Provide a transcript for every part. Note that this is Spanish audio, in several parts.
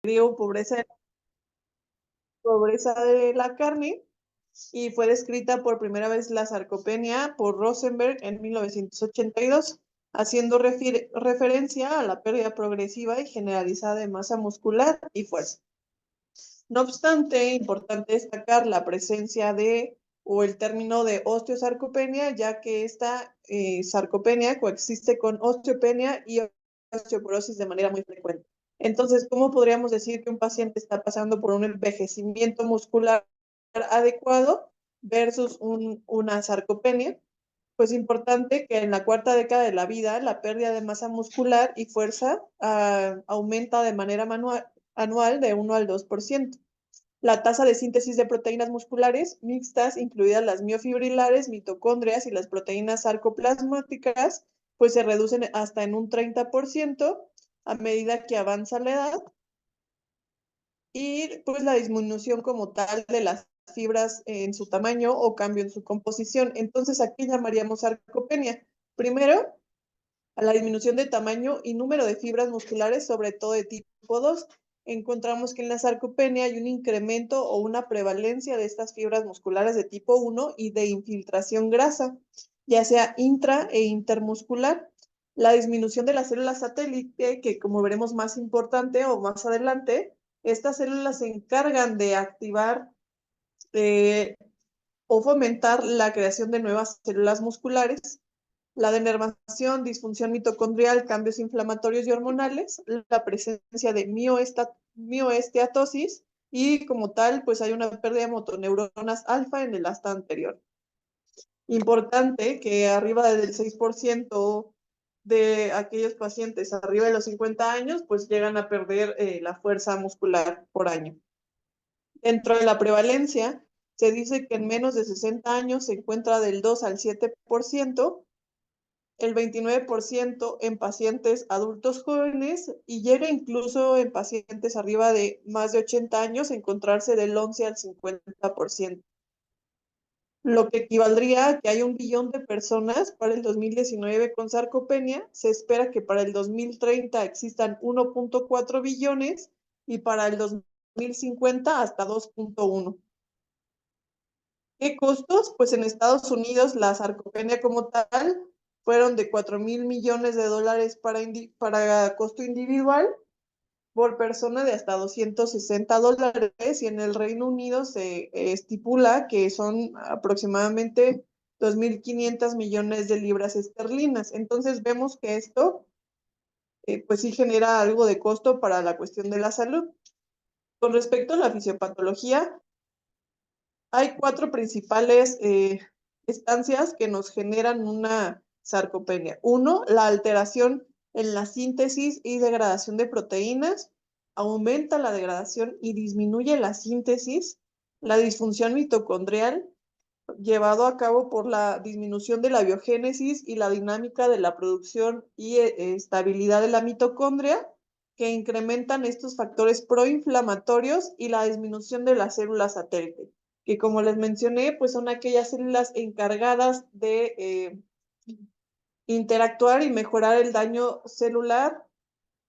griego pobreza de la carne, y fue descrita por primera vez la sarcopenia por Rosenberg en 1982, haciendo referencia a la pérdida progresiva y generalizada de masa muscular y fuerza. No obstante, importante destacar la presencia o el término de osteosarcopenia, ya que esta sarcopenia coexiste con osteopenia y osteoporosis de manera muy frecuente. Entonces, ¿cómo podríamos decir que un paciente está pasando por un envejecimiento muscular adecuado versus una sarcopenia? Pues importante que en la cuarta década de la vida la pérdida de masa muscular y fuerza aumenta de manera anual de 1 al 2%. La tasa de síntesis de proteínas musculares mixtas, incluidas las miofibrilares, mitocondrias y las proteínas sarcoplasmáticas, pues se reducen hasta en un 30% a medida que avanza la edad, y pues la disminución como tal de las fibras en su tamaño o cambio en su composición. Entonces, ¿a qué llamaríamos sarcopenia? Primero, a la disminución de tamaño y número de fibras musculares, sobre todo de tipo 2. Encontramos que en la sarcopenia hay un incremento o una prevalencia de estas fibras musculares de tipo 1 y de infiltración grasa, ya sea intra e intermuscular. La disminución de las células satélite, que como veremos más importante o más adelante, estas células se encargan de activar o fomentar la creación de nuevas células musculares, la denervación, disfunción mitocondrial, cambios inflamatorios y hormonales, la presencia de mioesteatosis, y como tal, pues hay una pérdida de motoneuronas alfa en el asta anterior. Importante que arriba del 6% de aquellos pacientes arriba de los 50 años, pues llegan a perder la fuerza muscular por año. Dentro de la prevalencia, se dice que en menos de 60 años se encuentra del 2 al 7%, el 29% en pacientes adultos jóvenes, y llega incluso en pacientes arriba de más de 80 años a encontrarse del 11 al 50%. Lo que equivaldría a que hay 1 billón de personas para el 2019 con sarcopenia. Se espera que para el 2030 existan 1.4 billones y para el 2050 hasta 2.1. ¿Qué costos? Pues en Estados Unidos la sarcopenia como tal fueron de 4,000 millones de dólares para costo individual por persona, de hasta $260, y en el Reino Unido se estipula que son aproximadamente 2,500 millones de libras esterlinas. Entonces vemos que esto pues sí genera algo de costo para la cuestión de la salud. Con respecto a la fisiopatología, hay 4 principales estancias que nos generan una sarcopenia. 1, la alteración en la síntesis y degradación de proteínas. Aumenta la degradación y disminuye la síntesis. La disfunción mitocondrial, llevado a cabo por la disminución de la biogénesis y la dinámica de la producción y estabilidad de la mitocondria, que incrementan estos factores proinflamatorios, y la disminución de las células satélite, que como les mencioné, pues son aquellas células encargadas de interactuar y mejorar el daño celular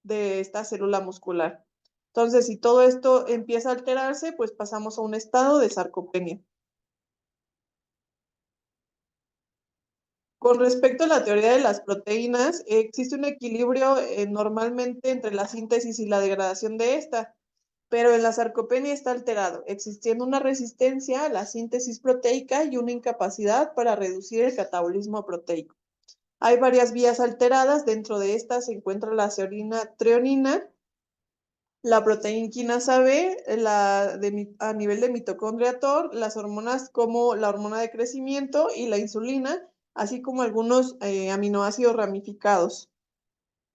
de esta célula muscular. Entonces, si todo esto empieza a alterarse, pues pasamos a un estado de sarcopenia. Con respecto a la teoría de las proteínas, existe un equilibrio normalmente entre la síntesis y la degradación de esta, pero en la sarcopenia está alterado, existiendo una resistencia a la síntesis proteica y una incapacidad para reducir el catabolismo proteico. Hay varias vías alteradas. Dentro de estas se encuentra la serina treonina, la proteína quinasa B, a nivel de mitocondria TOR, las hormonas como la hormona de crecimiento y la insulina, así como algunos aminoácidos ramificados,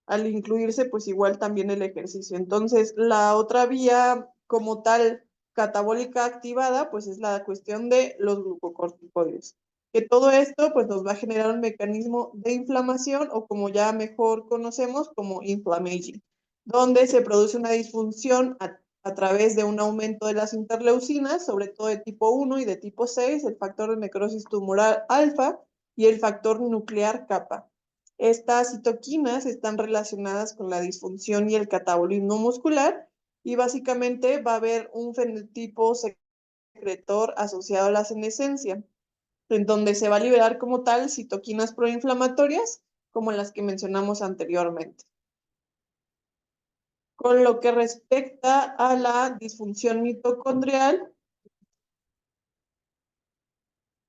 al incluirse pues igual también el ejercicio. Entonces, la otra vía como tal catabólica activada, pues es la cuestión de los glucocorticoides. Que todo esto pues nos va a generar un mecanismo de inflamación, o como ya mejor conocemos como inflammaging, donde se produce una disfunción a través de un aumento de las interleucinas, sobre todo de tipo 1 y de tipo 6, el factor de necrosis tumoral alfa y el factor nuclear kappa. Estas citoquinas están relacionadas con la disfunción y el catabolismo muscular, y básicamente va a haber un fenotipo secretor asociado a la senescencia, en donde se va a liberar como tal citoquinas proinflamatorias, como las que mencionamos anteriormente. Con lo que respecta a la disfunción mitocondrial,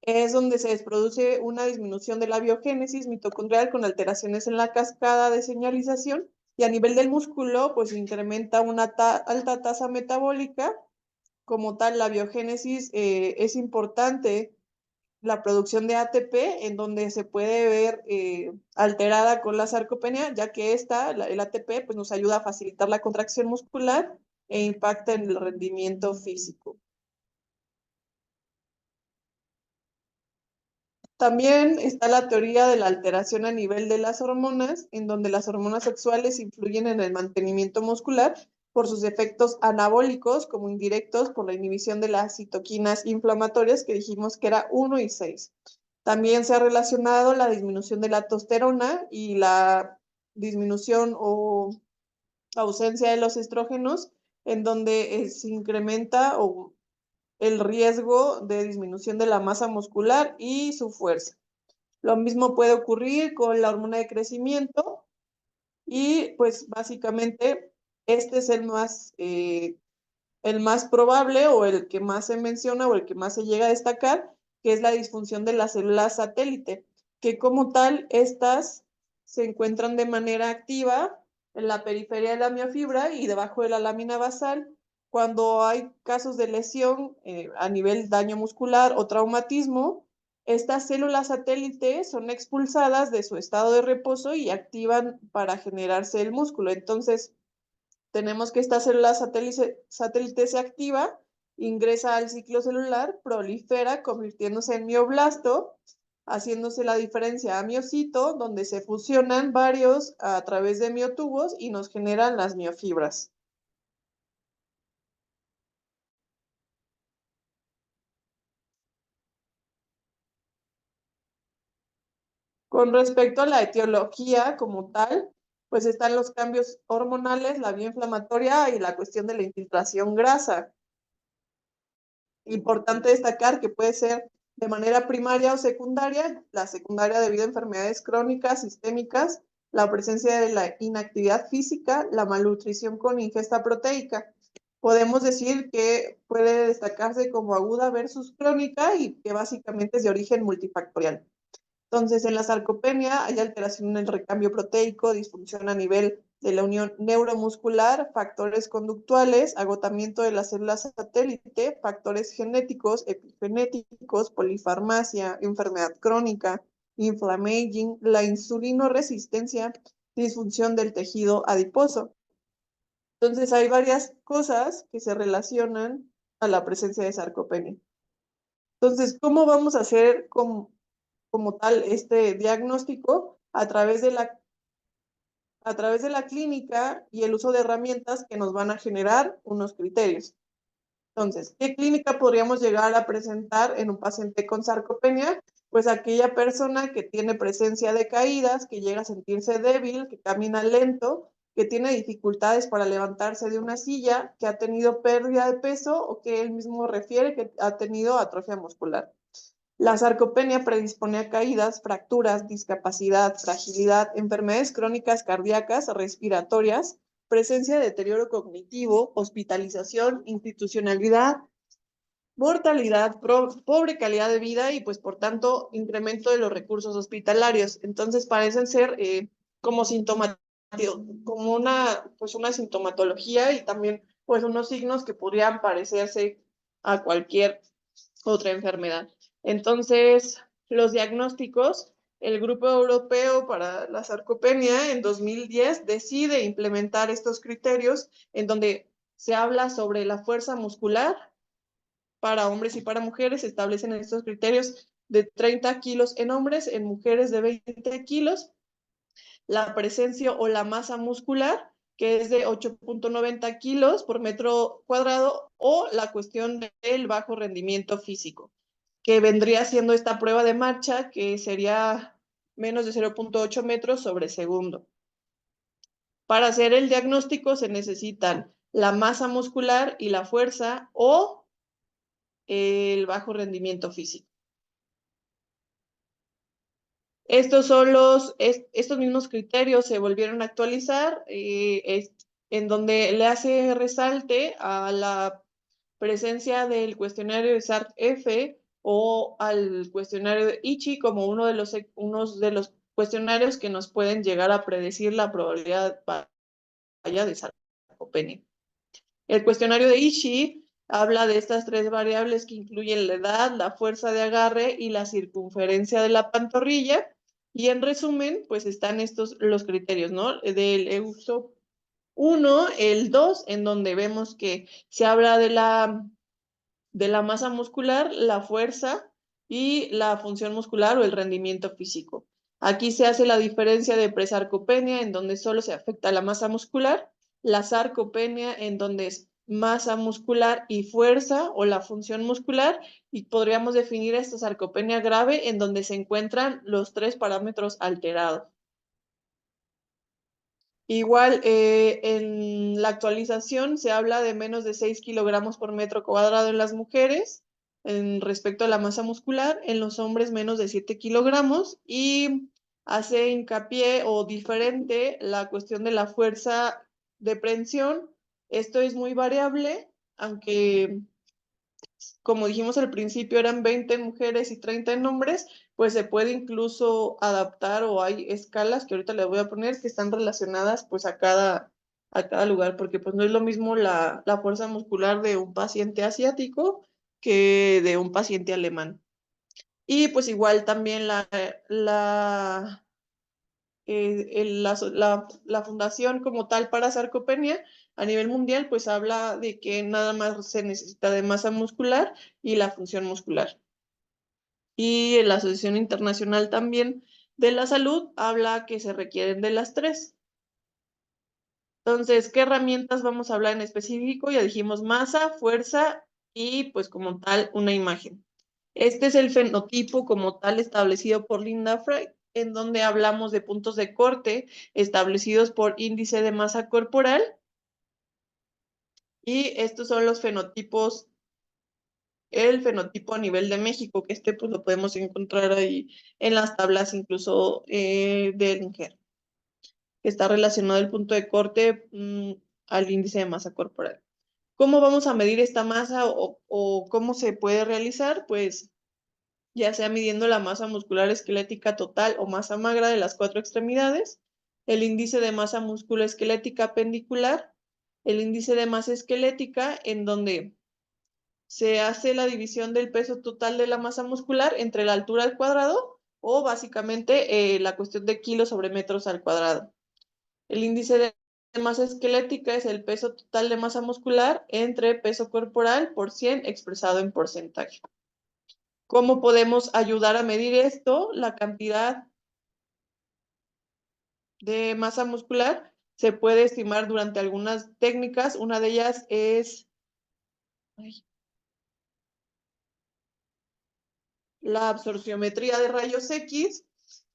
es donde se produce una disminución de la biogénesis mitocondrial con alteraciones en la cascada de señalización, y a nivel del músculo, pues incrementa una alta tasa metabólica. Como tal, la biogénesis es importante, la producción de ATP, en donde se puede ver alterada con la sarcopenia, ya que el ATP, pues nos ayuda a facilitar la contracción muscular e impacta en el rendimiento físico. También está la teoría de la alteración a nivel de las hormonas, en donde las hormonas sexuales influyen en el mantenimiento muscular por sus efectos anabólicos, como indirectos por la inhibición de las citoquinas inflamatorias, que dijimos que era 1 y 6. También se ha relacionado la disminución de la testosterona y la disminución o ausencia de los estrógenos, en donde se incrementa el riesgo de disminución de la masa muscular y su fuerza. Lo mismo puede ocurrir con la hormona de crecimiento, y pues básicamente este es el más probable, o el que más se menciona, o el que más se llega a destacar, que es la disfunción de las células satélite, que como tal estas se encuentran de manera activa en la periferia de la miofibra y debajo de la lámina basal. Cuando hay casos de lesión a nivel daño muscular o traumatismo, estas células satélite son expulsadas de su estado de reposo y activan para generarse el músculo. Entonces, tenemos que esta célula satélite se activa, ingresa al ciclo celular, prolifera, convirtiéndose en mioblasto, haciéndose la diferencia a miocito, donde se fusionan varios a través de miotubos y nos generan las miofibras. Con respecto a la etiología como tal, pues están los cambios hormonales, la vía inflamatoria y la cuestión de la infiltración grasa. Importante destacar que puede ser de manera primaria o secundaria, la secundaria debido a enfermedades crónicas, sistémicas, la presencia de la inactividad física, la malnutrición con ingesta proteica. Podemos decir que puede destacarse como aguda versus crónica y que básicamente es de origen multifactorial. Entonces, en la sarcopenia hay alteración en el recambio proteico, disfunción a nivel de la unión neuromuscular, factores conductuales, agotamiento de las células satélite, factores genéticos, epigenéticos, polifarmacia, enfermedad crónica, inflammaging, la insulinoresistencia, disfunción del tejido adiposo. Entonces, hay varias cosas que se relacionan a la presencia de sarcopenia. Entonces, ¿cómo vamos a hacer como tal este diagnóstico? A través de la clínica y el uso de herramientas que nos van a generar unos criterios. Entonces, ¿qué clínica podríamos llegar a presentar en un paciente con sarcopenia? Pues aquella persona que tiene presencia de caídas, que llega a sentirse débil, que camina lento, que tiene dificultades para levantarse de una silla, que ha tenido pérdida de peso o que él mismo refiere que ha tenido atrofia muscular. La sarcopenia predispone a caídas, fracturas, discapacidad, fragilidad, enfermedades crónicas cardíacas, respiratorias, presencia de deterioro cognitivo, hospitalización, institucionalidad, mortalidad, pobre calidad de vida y pues por tanto incremento de los recursos hospitalarios. Entonces parecen ser como como una sintomatología, y también pues unos signos que podrían parecerse a cualquier otra enfermedad. Entonces, los diagnósticos, el Grupo Europeo para la Sarcopenia en 2010 decide implementar estos criterios, en donde se habla sobre la fuerza muscular para hombres y para mujeres. Se establecen estos criterios de 30 kilos en hombres, en mujeres de 20 kilos, la presencia o la masa muscular, que es de 8.90 kilos por metro cuadrado, o la cuestión del bajo rendimiento físico, que vendría siendo esta prueba de marcha, que sería menos de 0.8 metros sobre segundo. Para hacer el diagnóstico se necesitan la masa muscular y la fuerza o el bajo rendimiento físico. Estos mismos criterios se volvieron a actualizar, en donde le hace resalte a la presencia del cuestionario de SART-F o al cuestionario de Ichi como unos de los cuestionarios que nos pueden llegar a predecir la probabilidad de sarcopenia. El cuestionario de Ishii habla de estas tres variables que incluyen la edad, la fuerza de agarre y la circunferencia de la pantorrilla. Y en resumen, pues están los criterios, ¿no? Del EUSO 1, el 2, en donde vemos que se habla de la masa muscular, la fuerza y la función muscular o el rendimiento físico. Aquí se hace la diferencia de presarcopenia, en donde solo se afecta la masa muscular, la sarcopenia, en donde es masa muscular y fuerza o la función muscular, y podríamos definir esta sarcopenia grave en donde se encuentran los tres parámetros alterados. Igual, en la actualización se habla de menos de 6 kilogramos por metro cuadrado en las mujeres en respecto a la masa muscular, en los hombres menos de 7 kilogramos y hace hincapié o diferente la cuestión de la fuerza de prensión. Esto es muy variable, aunque como dijimos al principio, eran 20 en mujeres y 30 en hombres, pues se puede incluso adaptar o hay escalas que ahorita les voy a poner que están relacionadas pues a cada lugar, porque pues no es lo mismo la fuerza muscular de un paciente asiático que de un paciente alemán. Y pues igual también la fundación como tal para sarcopenia a nivel mundial, pues habla de que nada más se necesita de masa muscular y la función muscular. Y la Asociación Internacional también de la Salud habla que se requieren de las tres. Entonces, ¿qué herramientas vamos a hablar en específico? Ya dijimos masa, fuerza y pues como tal una imagen. Este es el fenotipo como tal establecido por Linda Frey, en donde hablamos de puntos de corte establecidos por índice de masa corporal. Y estos son los fenotipos, el fenotipo a nivel de México, que pues lo podemos encontrar ahí en las tablas incluso de Ellinger, que está relacionado el punto de corte al índice de masa corporal. ¿Cómo vamos a medir esta masa o cómo se puede realizar? Pues ya sea midiendo la masa muscular esquelética total o masa magra de las 4 extremidades, el índice de masa musculoesquelética pendicular, el índice de masa esquelética, en donde se hace la división del peso total de la masa muscular entre la altura al cuadrado o básicamente la cuestión de kilos sobre metros al cuadrado. El índice de masa esquelética es el peso total de masa muscular entre peso corporal por 100 expresado en porcentaje. ¿Cómo podemos ayudar a medir esto? La cantidad de masa muscular se puede estimar durante algunas técnicas. Una de ellas es la absorciometría de rayos X,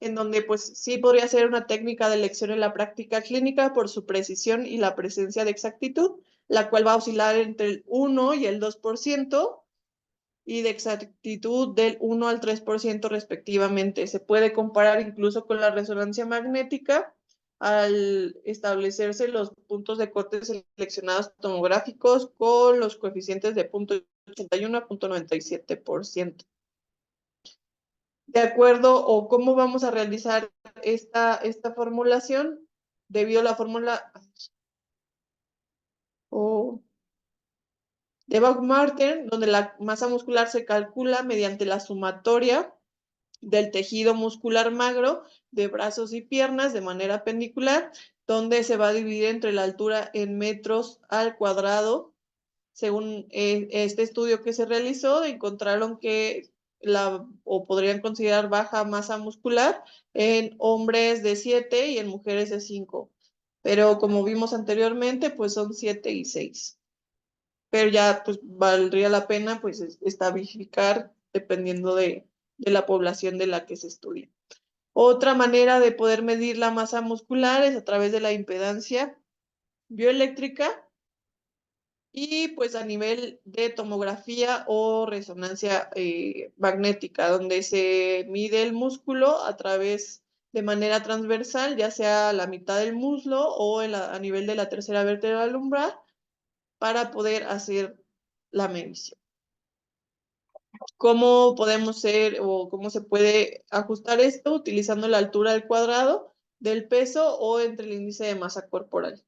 en donde pues sí podría ser una técnica de elección en la práctica clínica por su precisión y la presencia de exactitud, la cual va a oscilar entre el 1 y el 2%, y de exactitud del 1 al 3% respectivamente. Se puede comparar incluso con la resonancia magnética al establecerse los puntos de corte seleccionados tomográficos con los coeficientes de 0.81 a 0.97%. De acuerdo, o cómo vamos a realizar esta formulación, debido a la fórmula de Baumgarten, donde la masa muscular se calcula mediante la sumatoria del tejido muscular magro de brazos y piernas de manera pendicular, donde se va a dividir entre la altura en metros al cuadrado. Según este estudio que se realizó, encontraron que podrían considerar baja masa muscular en hombres de 7 y en mujeres de 5. Pero como vimos anteriormente, pues son 7 y 6. Pero ya pues valdría la pena pues estabilizar dependiendo de la población de la que se estudia. Otra manera de poder medir la masa muscular es a través de la impedancia bioeléctrica, y pues a nivel de tomografía o resonancia magnética, donde se mide el músculo a través de manera transversal, ya sea la mitad del muslo o a nivel de la tercera vértebra lumbar, para poder hacer la medición. ¿Cómo podemos ser o cómo se puede ajustar esto? Utilizando la altura al cuadrado del peso o entre el índice de masa corporal.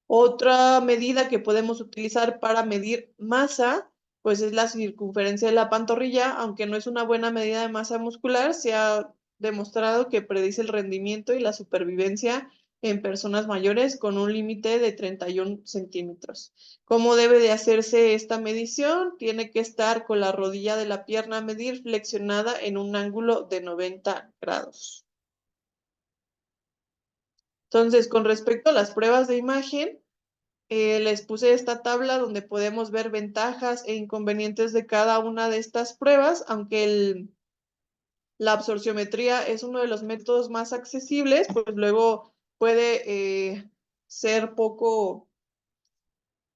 Otra medida que podemos utilizar para medir masa, pues es la circunferencia de la pantorrilla, aunque no es una buena medida de masa muscular, se ha demostrado que predice el rendimiento y la supervivencia en personas mayores con un límite de 31 centímetros. ¿Cómo debe de hacerse esta medición? Tiene que estar con la rodilla de la pierna a medir flexionada en un ángulo de 90 grados. Entonces, con respecto a las pruebas de imagen, les puse esta tabla donde podemos ver ventajas e inconvenientes de cada una de estas pruebas, aunque la absorciometría es uno de los métodos más accesibles, pues luego puede ser poco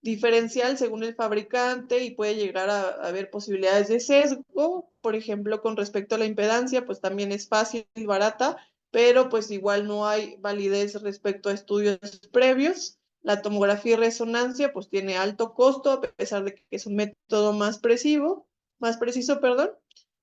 diferencial según el fabricante y puede llegar a haber posibilidades de sesgo. Por ejemplo, con respecto a la impedancia, pues también es fácil y barata, pero pues igual no hay validez respecto a estudios previos. La tomografía y resonancia pues tiene alto costo, a pesar de que es un método más preciso, perdón.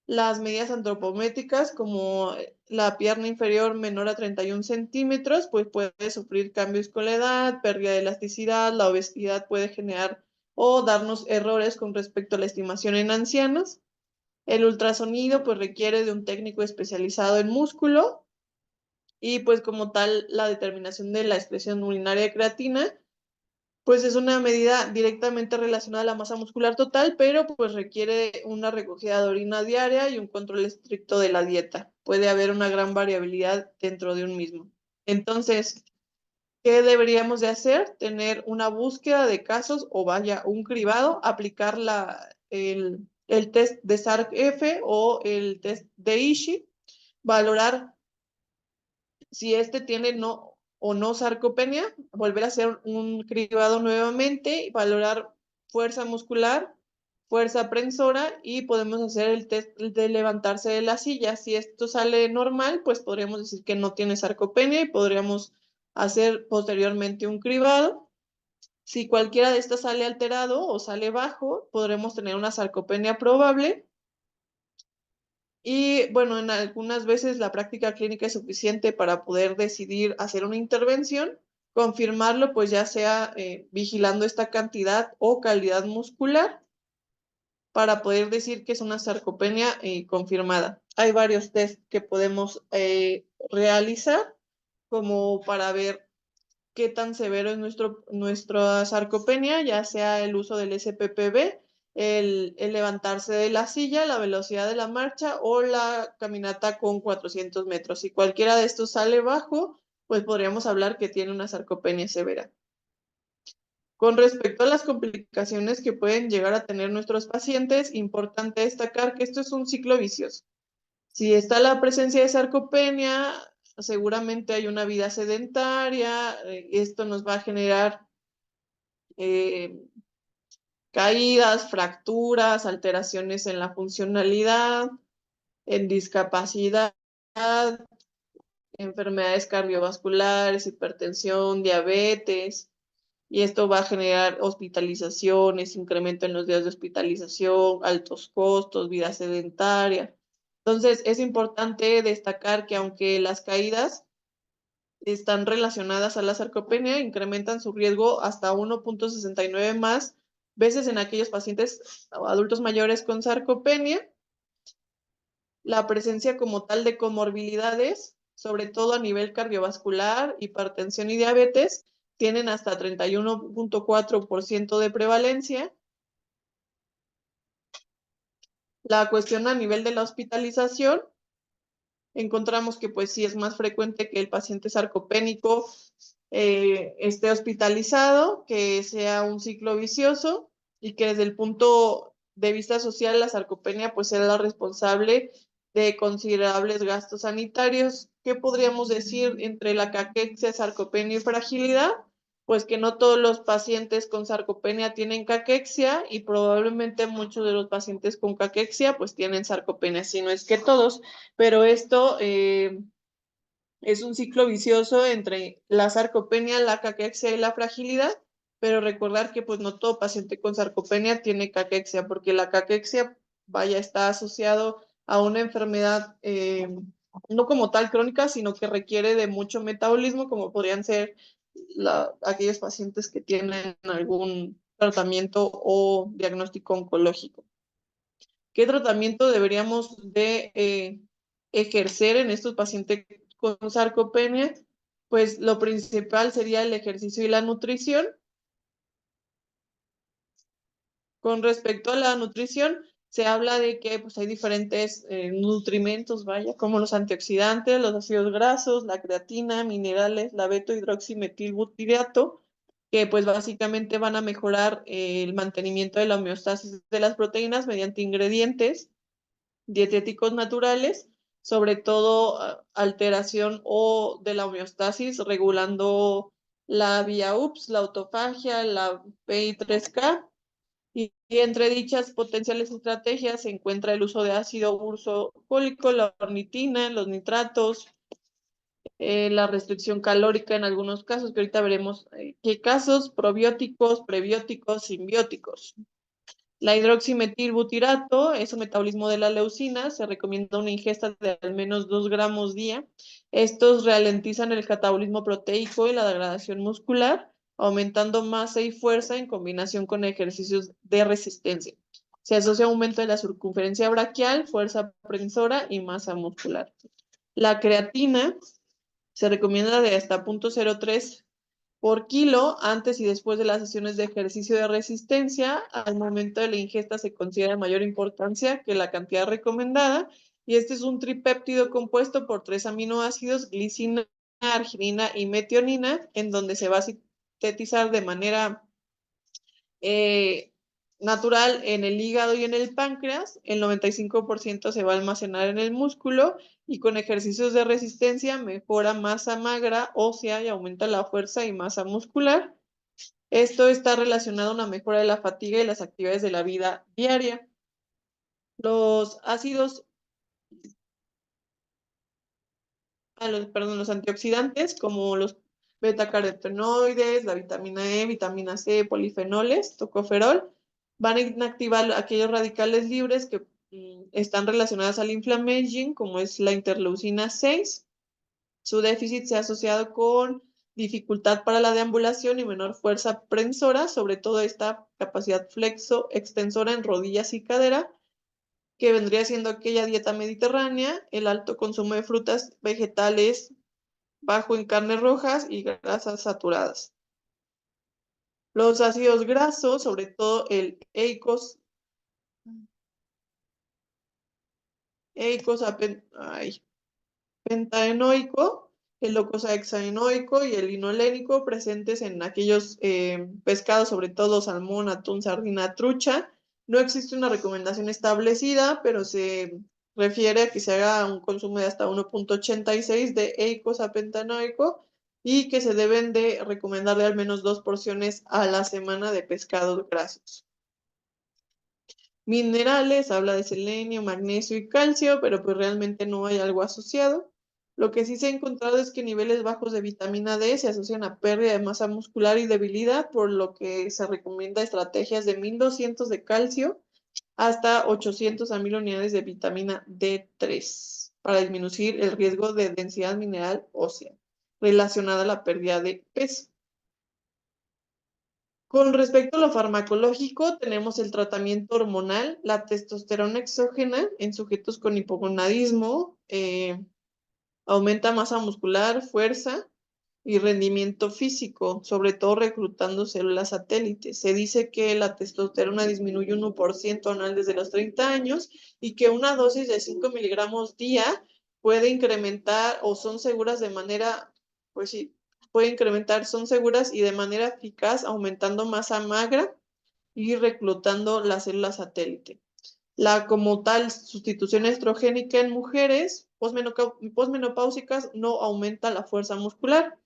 Las medidas antropométricas, como la pierna inferior menor a 31 centímetros, pues puede sufrir cambios con la edad, pérdida de elasticidad, la obesidad puede generar o darnos errores con respecto a la estimación en ancianos. El ultrasonido pues requiere de un técnico especializado en músculo y pues como tal la determinación de la expresión urinaria de creatina pues es una medida directamente relacionada a la masa muscular total, pero pues requiere una recogida de orina diaria y un control estricto de la dieta. Puede haber una gran variabilidad dentro de un mismo. Entonces, ¿qué deberíamos de hacer? Tener una búsqueda de casos o vaya, un cribado, aplicar el test de SARC-F o el test de Ishii, valorar si este tiene no o no sarcopenia, volver a hacer un cribado nuevamente y valorar fuerza muscular, fuerza prensora y podemos hacer el test de levantarse de la silla. Si esto sale normal, pues podríamos decir que no tiene sarcopenia y podríamos hacer posteriormente un cribado. Si cualquiera de estas sale alterado o sale bajo, podremos tener una sarcopenia probable. Y bueno, en algunas veces la práctica clínica es suficiente para poder decidir hacer una intervención, confirmarlo, pues ya sea vigilando esta cantidad o calidad muscular para poder decir que es una sarcopenia confirmada. Hay varios test que podemos realizar como para ver qué tan severo es nuestra sarcopenia, ya sea el uso del SPPB, el levantarse de la silla, la velocidad de la marcha o la caminata con 400 metros. Si cualquiera de estos sale bajo, pues podríamos hablar que tiene una sarcopenia severa. Con respecto a las complicaciones que pueden llegar a tener nuestros pacientes, importante destacar que esto es un ciclo vicioso. Si está la presencia de sarcopenia, seguramente hay una vida sedentaria, esto nos va a generar eh, caídas, fracturas, alteraciones en la funcionalidad, en discapacidad, enfermedades cardiovasculares, hipertensión, diabetes, y esto va a generar hospitalizaciones, incremento en los días de hospitalización, altos costos, vida sedentaria. Entonces, es importante destacar que aunque las caídas están relacionadas a la sarcopenia, incrementan su riesgo hasta 1.69 más veces en aquellos pacientes adultos mayores con sarcopenia. La presencia como tal de comorbilidades, sobre todo a nivel cardiovascular, hipertensión y diabetes, tienen hasta 31.4% de prevalencia. La cuestión a nivel de la hospitalización, encontramos que pues sí es más frecuente que el paciente sarcopénico esté hospitalizado, que sea un ciclo vicioso y que desde el punto de vista social la sarcopenia pues será la responsable de considerables gastos sanitarios. ¿Qué podríamos decir entre la caquexia, sarcopenia y fragilidad? pues que no todos los pacientes con sarcopenia tienen caquexia y probablemente muchos de los pacientes con caquexia pues tienen sarcopenia, si no es que todos, pero esto es un ciclo vicioso entre la sarcopenia, la caquexia y la fragilidad, pero recordar que pues no todo paciente con sarcopenia tiene caquexia, porque la caquexia, vaya, está asociado a una enfermedad no como tal crónica, sino que requiere de mucho metabolismo, como podrían ser aquellos pacientes que tienen algún tratamiento o diagnóstico oncológico. ¿Qué tratamiento deberíamos de ejercer en estos pacientes con sarcopenia? Pues lo principal sería el ejercicio y la nutrición. Con respecto a la nutrición, se habla de que pues, hay diferentes nutrimentos, vaya, como los antioxidantes, los ácidos grasos, la creatina, minerales, la beta-hidroximetilbutirato, que pues básicamente van a mejorar el mantenimiento de la homeostasis de las proteínas mediante ingredientes dietéticos naturales, sobre todo alteración o de la homeostasis, regulando la vía UPS, la autofagia, la PI3K, y entre dichas potenciales estrategias se encuentra el uso de ácido ursofólico, la ornitina, los nitratos, la restricción calórica en algunos casos, que ahorita veremos qué casos, probióticos, prebióticos, simbióticos. La hidroximetilbutirato es un metabolismo de la leucina, se recomienda una ingesta de al menos 2 gramos día. Estos ralentizan el catabolismo proteico y la degradación muscular, aumentando masa y fuerza en combinación con ejercicios de resistencia. Se asocia a aumento de la circunferencia braquial, fuerza prensora y masa muscular. La creatina se recomienda de hasta 0.03 por kilo antes y después de las sesiones de ejercicio de resistencia. Al momento de la ingesta se considera de mayor importancia que la cantidad recomendada, y este es un tripéptido compuesto por 3 aminoácidos, glicina, arginina y metionina, en donde se va a sintetizar de manera eh, natural en el hígado y en el páncreas. El 95% se va a almacenar en el músculo, y con ejercicios de resistencia mejora masa magra ósea y aumenta la fuerza y masa muscular. Esto está relacionado a una mejora de la fatiga y las actividades de la vida diaria. Los ácidos, los antioxidantes, como los betacarotenoides, la vitamina E, vitamina C, polifenoles, tocoferol, van a inactivar aquellos radicales libres que están relacionados al inflammaging, como es la interleucina 6. Su déficit se ha asociado con dificultad para la deambulación y menor fuerza prensora, sobre todo esta capacidad flexo-extensora en rodillas y cadera, que vendría siendo aquella dieta mediterránea, el alto consumo de frutas, vegetales, bajo en carnes rojas y grasas saturadas. Los ácidos grasos, sobre todo el pentaenoico, el docosahexaenoico y el linolénico, presentes en aquellos pescados, sobre todo salmón, atún, sardina, trucha. No existe una recomendación establecida, pero se refiere a que se haga un consumo de hasta 1.86 de eicosapentaenoico, y que se deben de recomendar de al menos 2 porciones a la semana de pescados grasos. Minerales, habla de selenio, magnesio y calcio, pero pues realmente no hay algo asociado. Lo que sí se ha encontrado es que niveles bajos de vitamina D se asocian a pérdida de masa muscular y debilidad, por lo que se recomienda estrategias de 1200 de calcio hasta 800 a 1000 unidades de vitamina D3 para disminuir el riesgo de densidad mineral ósea relacionada a la pérdida de peso. Con respecto a lo farmacológico, tenemos el tratamiento hormonal, la testosterona exógena en sujetos con hipogonadismo, aumenta masa muscular, fuerza y rendimiento físico, sobre todo reclutando células satélites. Se dice que la testosterona disminuye 1% anual desde los 30 años, y que una dosis de 5 miligramos día puede incrementar, o son seguras de manera, pues sí, puede incrementar, son seguras y de manera eficaz, aumentando masa magra y reclutando las células satélite. La como tal sustitución estrogénica en mujeres posmenopáusicas no aumenta la fuerza muscular.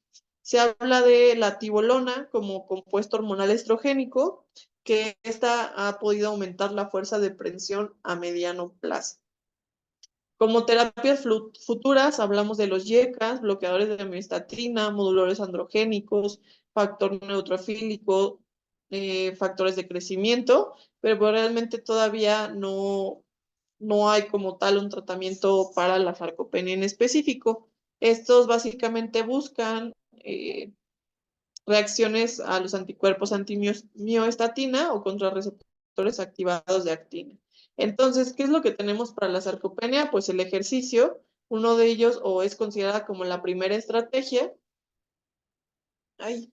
Se habla de la tibolona como compuesto hormonal estrogénico, que esta ha podido aumentar la fuerza de presión a mediano plazo. Como terapias futuras, hablamos de los YECAs, bloqueadores de miostatina, moduladores androgénicos, factor neutrofílico, factores de crecimiento, pero pues realmente todavía no hay como tal un tratamiento para la sarcopenia en específico. Estos básicamente buscan reacciones a los anticuerpos antimioestatina o contrarreceptores activados de actina. Entonces, ¿qué es lo que tenemos para la sarcopenia? Pues el ejercicio, uno de ellos, o es considerada como la primera estrategia. Ay,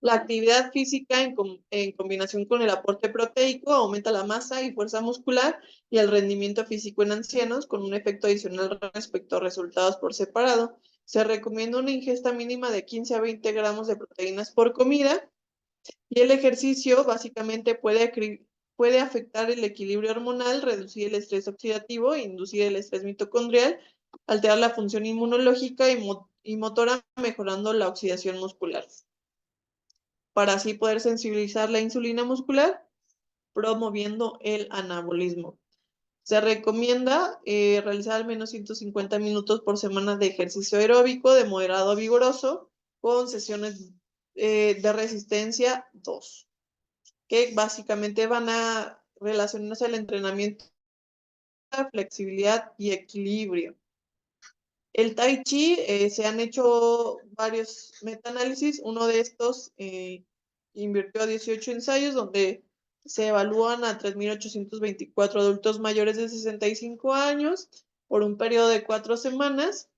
la actividad física en combinación con el aporte proteico aumenta la masa y fuerza muscular y el rendimiento físico en ancianos con un efecto adicional respecto a resultados por separado. Se recomienda una ingesta mínima de 15 a 20 gramos de proteínas por comida y el ejercicio básicamente puede afectar el equilibrio hormonal, reducir el estrés oxidativo, inducir el estrés mitocondrial, alterar la función inmunológica y motora, mejorando la oxidación muscular para así poder sensibilizar la insulina muscular, promoviendo el anabolismo. Se recomienda realizar al menos 150 minutos por semana de ejercicio aeróbico de moderado a vigoroso con sesiones de resistencia 2, que básicamente van a relacionarse al entrenamiento, flexibilidad y equilibrio. El Tai Chi, se han hecho varios metaanálisis, uno de estos invirtió 18 ensayos donde se evalúan a 3.824 adultos mayores de 65 años por un periodo de 4 semanas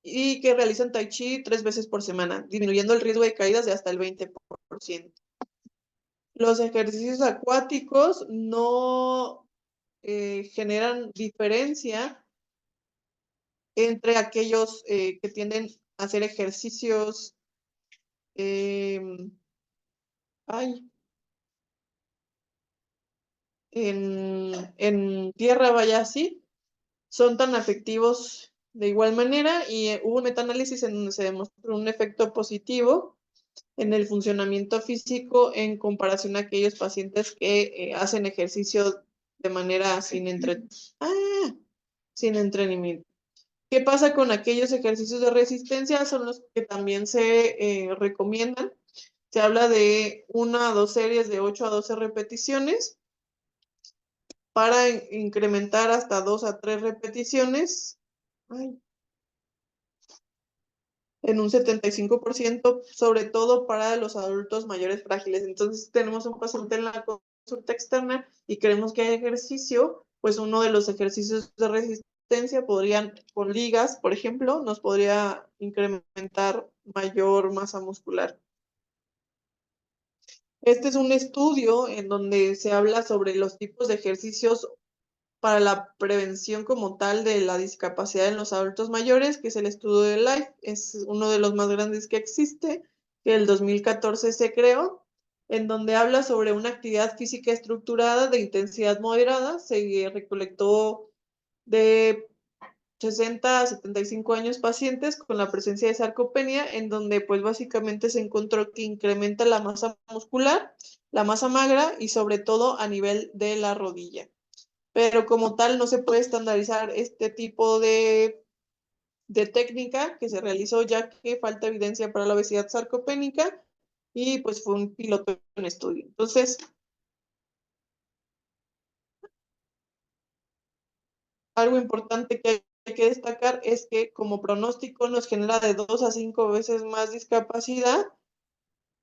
y que realizan Tai Chi 3 veces por semana, disminuyendo el riesgo de caídas de hasta el 20%. Los ejercicios acuáticos no generan diferencia entre aquellos que tienden a hacer ejercicios eh, ay, en tierra, vaya así, son tan efectivos de igual manera y hubo un metaanálisis en donde se demostró un efecto positivo en el funcionamiento físico en comparación a aquellos pacientes que hacen ejercicio de manera sin entrenamiento. ¿Qué pasa con aquellos ejercicios de resistencia? Son los que también se recomiendan. Se habla de 1 a 2 series de 8 a 12 repeticiones para incrementar hasta 2 a 3 repeticiones ay, en un 75%, sobre todo para los adultos mayores frágiles. Entonces, tenemos un paciente en la consulta externa y queremos que haya ejercicio, pues uno de los ejercicios de resistencia podrían, con ligas, por ejemplo, nos podría incrementar mayor masa muscular. Este es un estudio en donde se habla sobre los tipos de ejercicios para la prevención como tal de la discapacidad en los adultos mayores, que es el estudio de LIFE, es uno de los más grandes que existe, que el 2014 se creó, en donde habla sobre una actividad física estructurada de intensidad moderada, se recolectó de 60 a 75 años pacientes con la presencia de sarcopenia, en donde pues básicamente se encontró que incrementa la masa muscular, la masa magra y sobre todo a nivel de la rodilla. Pero como tal no se puede estandarizar este tipo de técnica que se realizó ya que falta evidencia para la obesidad sarcopénica y pues fue un piloto en estudio. Entonces, algo importante que hay que destacar es que como pronóstico nos genera de 2 a 5 veces más discapacidad.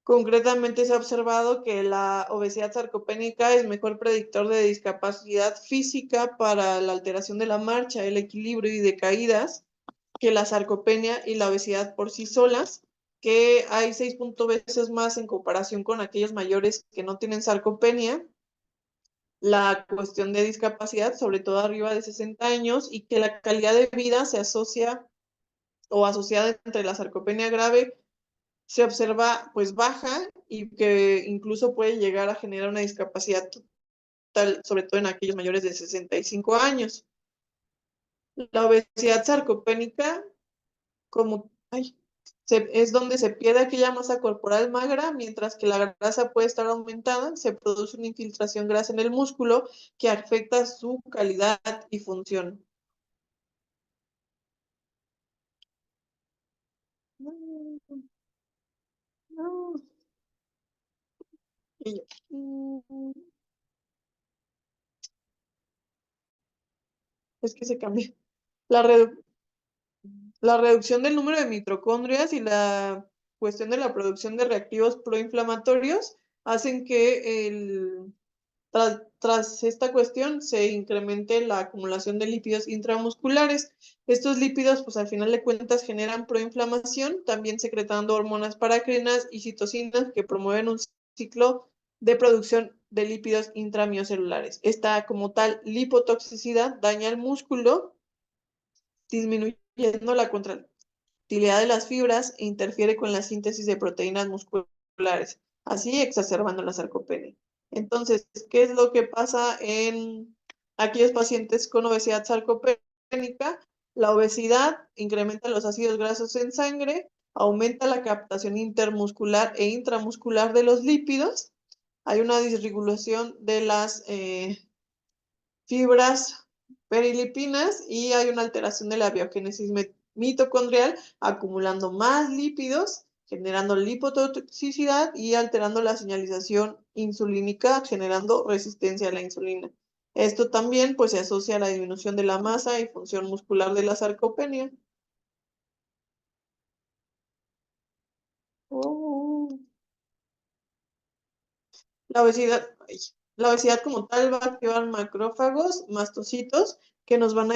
Concretamente se ha observado que la obesidad sarcopénica es mejor predictor de discapacidad física para la alteración de la marcha, el equilibrio y de caídas que la sarcopenia y la obesidad por sí solas, que hay 6 veces más en comparación con aquellos mayores que no tienen sarcopenia, la cuestión de discapacidad, sobre todo arriba de 60 años, y que la calidad de vida se asocia o asociada entre la sarcopenia grave se observa pues baja y que incluso puede llegar a generar una discapacidad total, sobre todo en aquellos mayores de 65 años. La obesidad sarcopénica, es donde se pierde aquella masa corporal magra, mientras que la grasa puede estar aumentada, se produce una infiltración grasa en el músculo que afecta su calidad y función. No, no. Y yo, es que se cambia. La, redu- la reducción del número de mitocondrias y la cuestión de la producción de reactivos proinflamatorios hacen que tras esta cuestión se incremente la acumulación de lípidos intramusculares. Estos lípidos, pues al final de cuentas, generan proinflamación, también secretando hormonas paracrinas y citocinas que promueven un ciclo de producción de lípidos intramiocelulares. Esta, como tal, lipotoxicidad daña el músculo, disminuyendo la contractilidad de las fibras e interfiere con la síntesis de proteínas musculares, así exacerbando la sarcopenia. Entonces, ¿qué es lo que pasa en aquellos pacientes con obesidad sarcopénica? La obesidad incrementa los ácidos grasos en sangre, aumenta la captación intermuscular e intramuscular de los lípidos, hay una disregulación de las fibras perilipinas y hay una alteración de la biogénesis mitocondrial, acumulando más lípidos, generando lipotoxicidad y alterando la señalización insulínica, generando resistencia a la insulina. Esto también pues se asocia a la disminución de la masa y función muscular de la sarcopenia. Oh. La obesidad, ay, la obesidad como tal va a activar macrófagos, mastocitos, que nos van a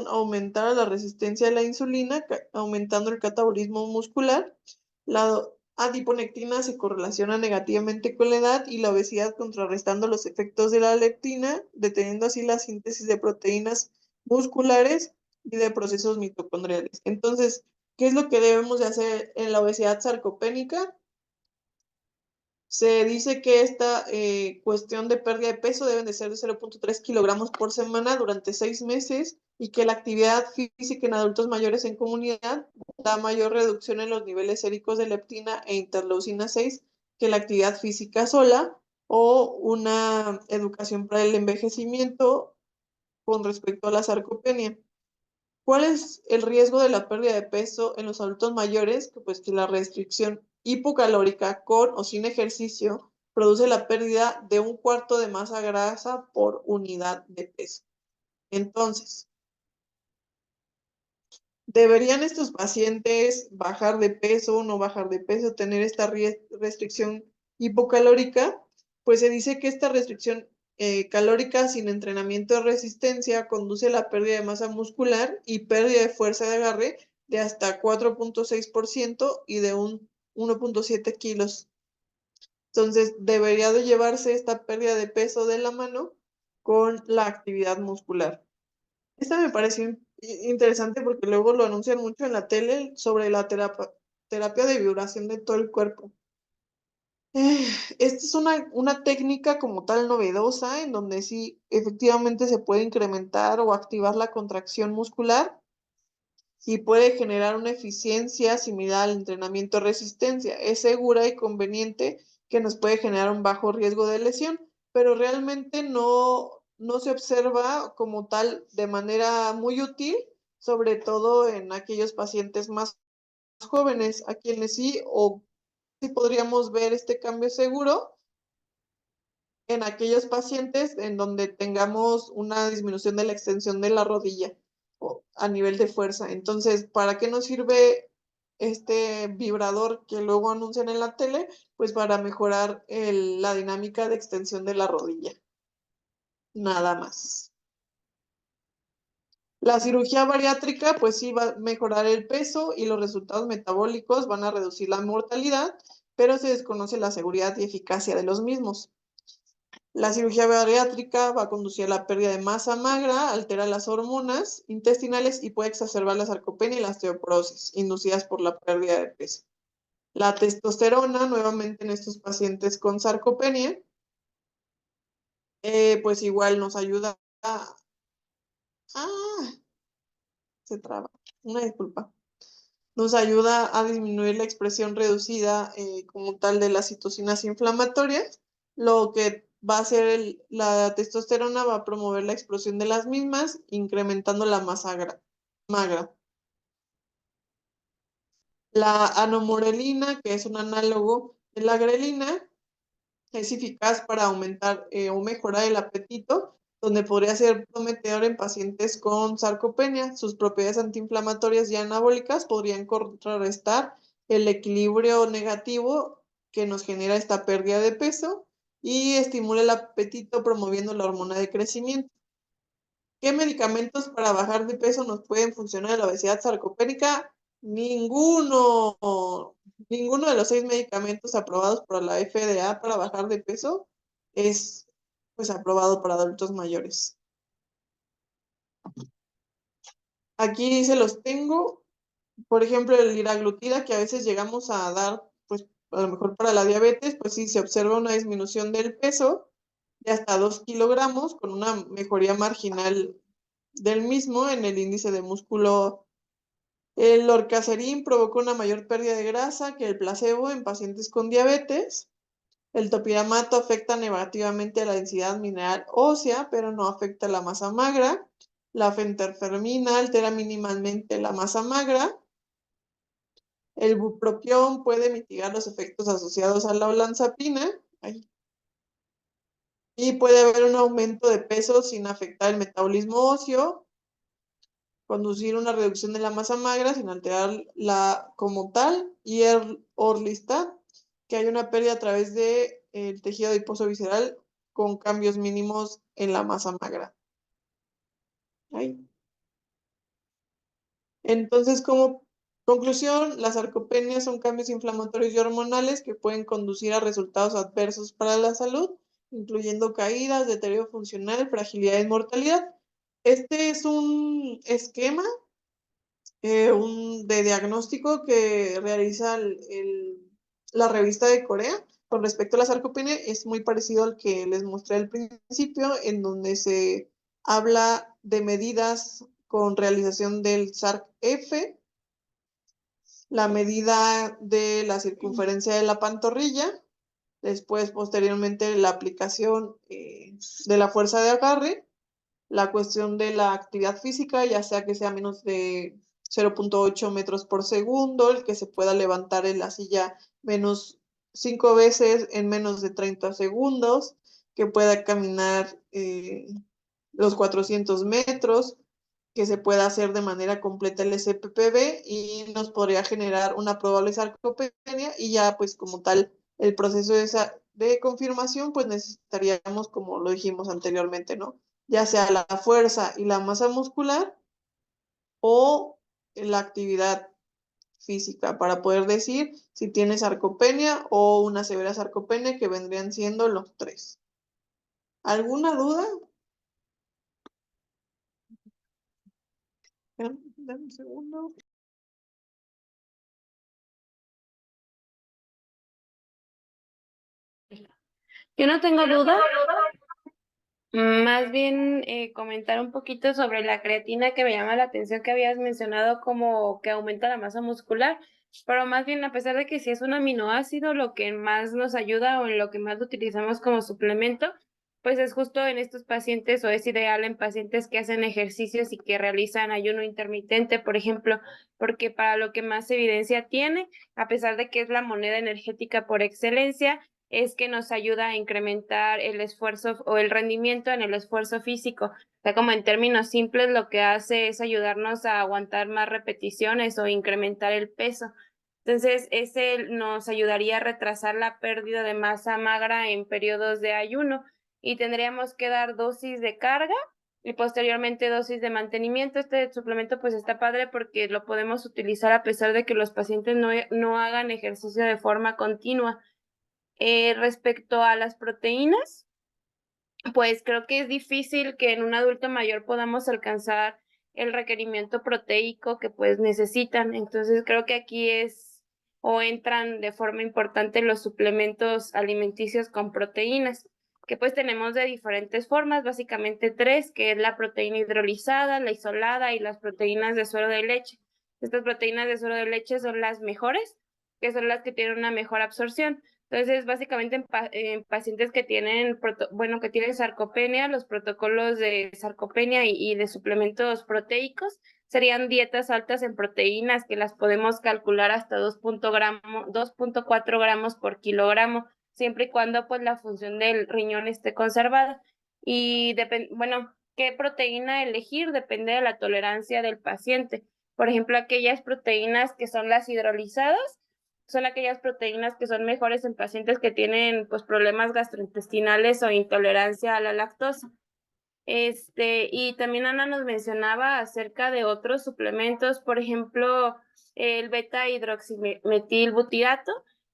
aumentar la resistencia a la insulina, aumentando el catabolismo muscular. La adiponectina se correlaciona negativamente con la edad y la obesidad, contrarrestando los efectos de la leptina, deteniendo así la síntesis de proteínas musculares y de procesos mitocondriales. Entonces, ¿qué es lo que debemos de hacer en la obesidad sarcopénica? Se dice que esta cuestión de pérdida de peso deben de ser de 0,3 kilogramos por semana durante 6 meses y que la actividad física en adultos mayores en comunidad da mayor reducción en los niveles séricos de leptina e interleucina 6 que la actividad física sola o una educación para el envejecimiento con respecto a la sarcopenia. ¿Cuál es el riesgo de la pérdida de peso en los adultos mayores? Pues que la restricción hipocalórica con o sin ejercicio produce la pérdida de un cuarto de masa grasa por unidad de peso. Entonces, ¿deberían estos pacientes bajar de peso o no bajar de peso, tener esta restricción hipocalórica? Pues se dice que esta restricción calórica sin entrenamiento de resistencia conduce a la pérdida de masa muscular y pérdida de fuerza de agarre de hasta 4,6% y de un 1,7 kilos. Entonces, debería de llevarse esta pérdida de peso de la mano con la actividad muscular. Esta me pareció interesante porque luego lo anuncian mucho en la tele sobre la terapia de vibración de todo el cuerpo. Esta es una técnica como tal novedosa en donde sí efectivamente se puede incrementar o activar la contracción muscular y puede generar una eficiencia similar al entrenamiento de resistencia. Es segura y conveniente que nos puede generar un bajo riesgo de lesión, pero realmente no se observa como tal de manera muy útil, sobre todo en aquellos pacientes más jóvenes, a quienes sí o sí podríamos ver este cambio seguro en aquellos pacientes en donde tengamos una disminución de la extensión de la rodilla o a nivel de fuerza. Entonces, ¿para qué nos sirve este vibrador que luego anuncian en la tele? Pues para mejorar la dinámica de extensión de la rodilla. Nada más. La cirugía bariátrica, pues sí va a mejorar el peso y los resultados metabólicos van a reducir la mortalidad, pero se desconoce la seguridad y eficacia de los mismos. La cirugía bariátrica va a conducir a la pérdida de masa magra, altera las hormonas intestinales y puede exacerbar la sarcopenia y la osteoporosis inducidas por la pérdida de peso. La testosterona, nuevamente en estos pacientes con sarcopenia, pues igual nos ayuda Se traba. Una disculpa. Nos ayuda a disminuir la expresión reducida como tal de las citocinas inflamatorias, lo que va a hacer la testosterona va a promover la explosión de las mismas, incrementando la masa magra. La anomorelina, que es un análogo de la grelina, es eficaz para aumentar o mejorar el apetito, donde podría ser prometedor en pacientes con sarcopenia. Sus propiedades antiinflamatorias y anabólicas podrían contrarrestar el equilibrio negativo que nos genera esta pérdida de peso y estimula el apetito promoviendo la hormona de crecimiento. ¿Qué medicamentos para bajar de peso nos pueden funcionar en la obesidad sarcopénica? Ninguno. Ninguno de los 6 medicamentos aprobados por la FDA para bajar de peso es pues aprobado para adultos mayores. Aquí se los tengo. Por ejemplo, el liraglutida que a veces llegamos a dar, pues a lo mejor para la diabetes, pues sí se observa una disminución del peso de hasta 2 kilogramos con una mejoría marginal del mismo en el índice de músculo. El lorcaserin provocó una mayor pérdida de grasa que el placebo en pacientes con diabetes. El topiramato afecta negativamente a la densidad mineral ósea, pero no afecta a la masa magra. La fenterfermina altera mínimamente la masa magra. El bupropión puede mitigar los efectos asociados a la olanzapina. Y puede haber un aumento de peso sin afectar el metabolismo óseo, conducir una reducción de la masa magra sin alterar la como tal, y el orlistat, que hay una pérdida a través del tejido adiposo visceral con cambios mínimos en la masa magra. Ahí. Entonces, como conclusión, las sarcopenias son cambios inflamatorios y hormonales que pueden conducir a resultados adversos para la salud, incluyendo caídas, deterioro funcional, fragilidad y mortalidad. Este es un esquema de diagnóstico que realiza la revista de Corea con respecto a la sarcopenia. Es muy parecido al que les mostré al principio, en donde se habla de medidas con realización del SARC-F, la medida de la circunferencia de la pantorrilla, después posteriormente la aplicación de la fuerza de agarre, la cuestión de la actividad física, ya sea que sea menos de 0.8 metros por segundo, el que se pueda levantar en la silla menos 5 veces en menos de 30 segundos, que pueda caminar los 400 metros, que se pueda hacer de manera completa el SPPB y nos podría generar una probable sarcopenia y ya pues como tal el proceso de confirmación pues necesitaríamos, como lo dijimos anteriormente, ¿no? Ya sea la fuerza y la masa muscular o la actividad física para poder decir si tiene sarcopenia o una severa sarcopenia, que vendrían siendo los 3. ¿Alguna duda? Dame un segundo. Yo no tengo duda. Más bien comentar un poquito sobre la creatina, que me llama la atención que habías mencionado como que aumenta la masa muscular, pero más bien a pesar de que sí es un aminoácido, lo que más nos ayuda o en lo que más lo utilizamos como suplemento, pues es justo en estos pacientes o es ideal en pacientes que hacen ejercicios y que realizan ayuno intermitente, por ejemplo, porque para lo que más evidencia tiene, a pesar de que es la moneda energética por excelencia, es que nos ayuda a incrementar el esfuerzo o el rendimiento en el esfuerzo físico. O sea, como en términos simples, lo que hace es ayudarnos a aguantar más repeticiones o incrementar el peso. Entonces, ese nos ayudaría a retrasar la pérdida de masa magra en periodos de ayuno y tendríamos que dar dosis de carga y posteriormente dosis de mantenimiento. Este suplemento pues está padre porque lo podemos utilizar a pesar de que los pacientes no hagan ejercicio de forma continua. Respecto a las proteínas, pues creo que es difícil que en un adulto mayor podamos alcanzar el requerimiento proteico que pues necesitan. Entonces creo que aquí entran de forma importante los suplementos alimenticios con proteínas, que pues tenemos de diferentes formas, básicamente tres, que es la proteína hidrolizada, la isolada y las proteínas de suero de leche. Estas proteínas de suero de leche son las mejores, que son las que tienen una mejor absorción. Entonces, básicamente en pacientes que tienen, que tienen sarcopenia, los protocolos de sarcopenia y de suplementos proteicos serían dietas altas en proteínas que las podemos calcular hasta 2.4 gramos por kilogramo, siempre y cuando pues la función del riñón esté conservada. Y qué proteína elegir depende de la tolerancia del paciente. Por ejemplo, aquellas proteínas que son las hidrolizadas son aquellas proteínas que son mejores en pacientes que tienen pues problemas gastrointestinales o intolerancia a la lactosa. Y también Ana nos mencionaba acerca de otros suplementos, por ejemplo, el beta hidroximetilbutirato,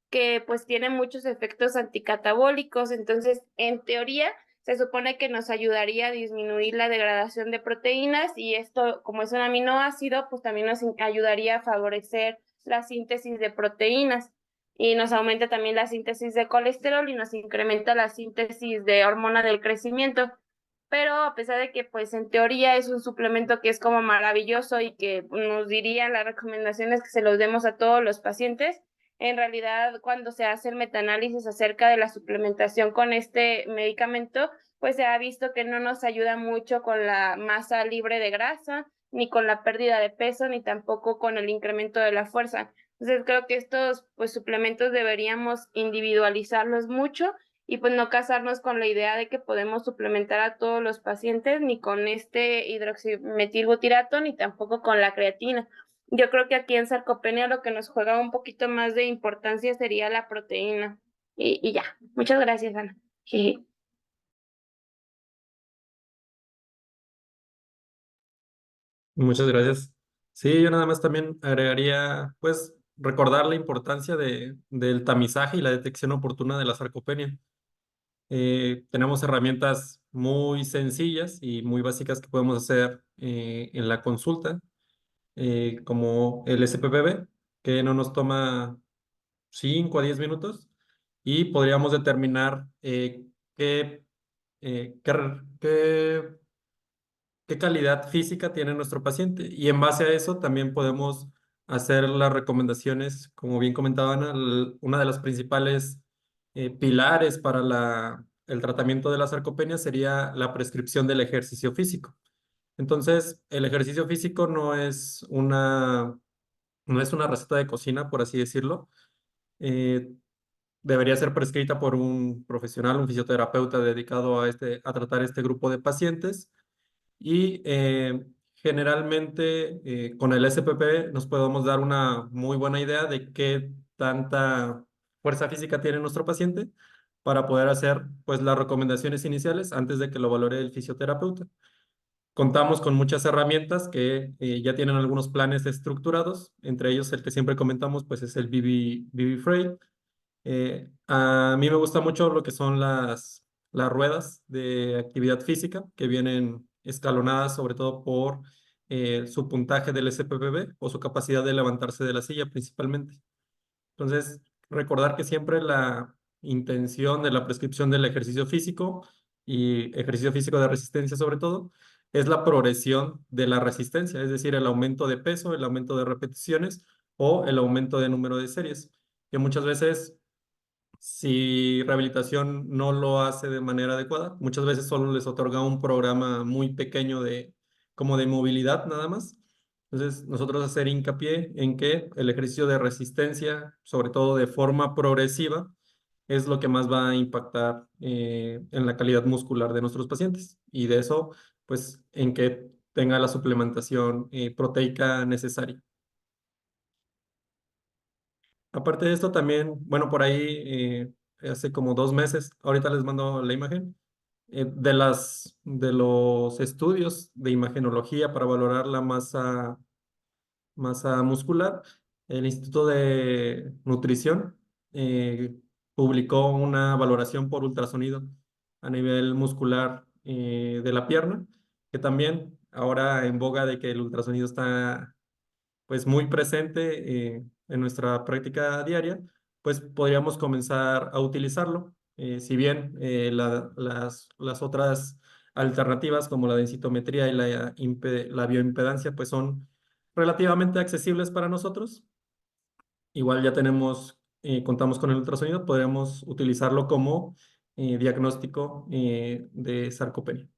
que pues tiene muchos efectos anticatabólicos. Entonces, en teoría, se supone que nos ayudaría a disminuir la degradación de proteínas y esto, como es un aminoácido, pues también nos ayudaría a favorecer la síntesis de proteínas y nos aumenta también la síntesis de colesterol y nos incrementa la síntesis de hormona del crecimiento. Pero a pesar de que pues en teoría es un suplemento que es como maravilloso y que nos dirían las recomendaciones que se los demos a todos los pacientes, en realidad cuando se hace el metaanálisis acerca de la suplementación con este medicamento, pues se ha visto que no nos ayuda mucho con la masa libre de grasa, ni con la pérdida de peso, ni tampoco con el incremento de la fuerza. Entonces creo que estos pues suplementos deberíamos individualizarlos mucho y pues no casarnos con la idea de que podemos suplementar a todos los pacientes, ni con este hidroximetilbutirato, ni tampoco con la creatina. Yo creo que aquí en sarcopenia lo que nos juega un poquito más de importancia sería la proteína. Y ya, muchas gracias, Ana. Muchas gracias. Sí, yo nada más también agregaría, pues, recordar la importancia del tamizaje y la detección oportuna de la sarcopenia. Tenemos herramientas muy sencillas y muy básicas que podemos hacer en la consulta, como el SPPB, que no nos toma 5 a 10 minutos y podríamos determinar qué, eh, qué, qué qué calidad física tiene nuestro paciente. Y en base a eso también podemos hacer las recomendaciones, como bien comentaba Ana, una de las principales pilares para el tratamiento de la sarcopenia sería la prescripción del ejercicio físico. Entonces, el ejercicio físico no es una receta de cocina, por así decirlo. Eh, Debería ser prescrita por un profesional, un fisioterapeuta dedicado a tratar este grupo de pacientes y generalmente con el SPP nos podemos dar una muy buena idea de qué tanta fuerza física tiene nuestro paciente para poder hacer pues las recomendaciones iniciales antes de que lo valore el fisioterapeuta. Contamos con muchas herramientas que ya tienen algunos planes estructurados, entre ellos el que siempre comentamos pues es el BB Freight. A mí me gusta mucho lo que son las ruedas de actividad física que vienen escalonadas sobre todo por su puntaje del SPPB o su capacidad de levantarse de la silla principalmente. Entonces, recordar que siempre la intención de la prescripción del ejercicio físico y ejercicio físico de resistencia sobre todo es la progresión de la resistencia, es decir, el aumento de peso, el aumento de repeticiones o el aumento de número de series, que muchas veces si rehabilitación no lo hace de manera adecuada, muchas veces solo les otorga un programa muy pequeño como de movilidad nada más. Entonces, nosotros hacer hincapié en que el ejercicio de resistencia, sobre todo de forma progresiva, es lo que más va a impactar en la calidad muscular de nuestros pacientes. Y de eso, pues, en que tenga la suplementación proteica necesaria. Aparte de esto, también, bueno, por ahí hace como 2 meses, ahorita les mando la imagen, de los estudios de imagenología para valorar la masa muscular, el Instituto de Nutrición publicó una valoración por ultrasonido a nivel muscular de la pierna, que también ahora en boga de que el ultrasonido está pues muy presente en nuestra práctica diaria, pues podríamos comenzar a utilizarlo. Si bien las otras alternativas como la densitometría y la bioimpedancia pues son relativamente accesibles para nosotros, igual ya contamos con el ultrasonido, podríamos utilizarlo como diagnóstico de sarcopenia.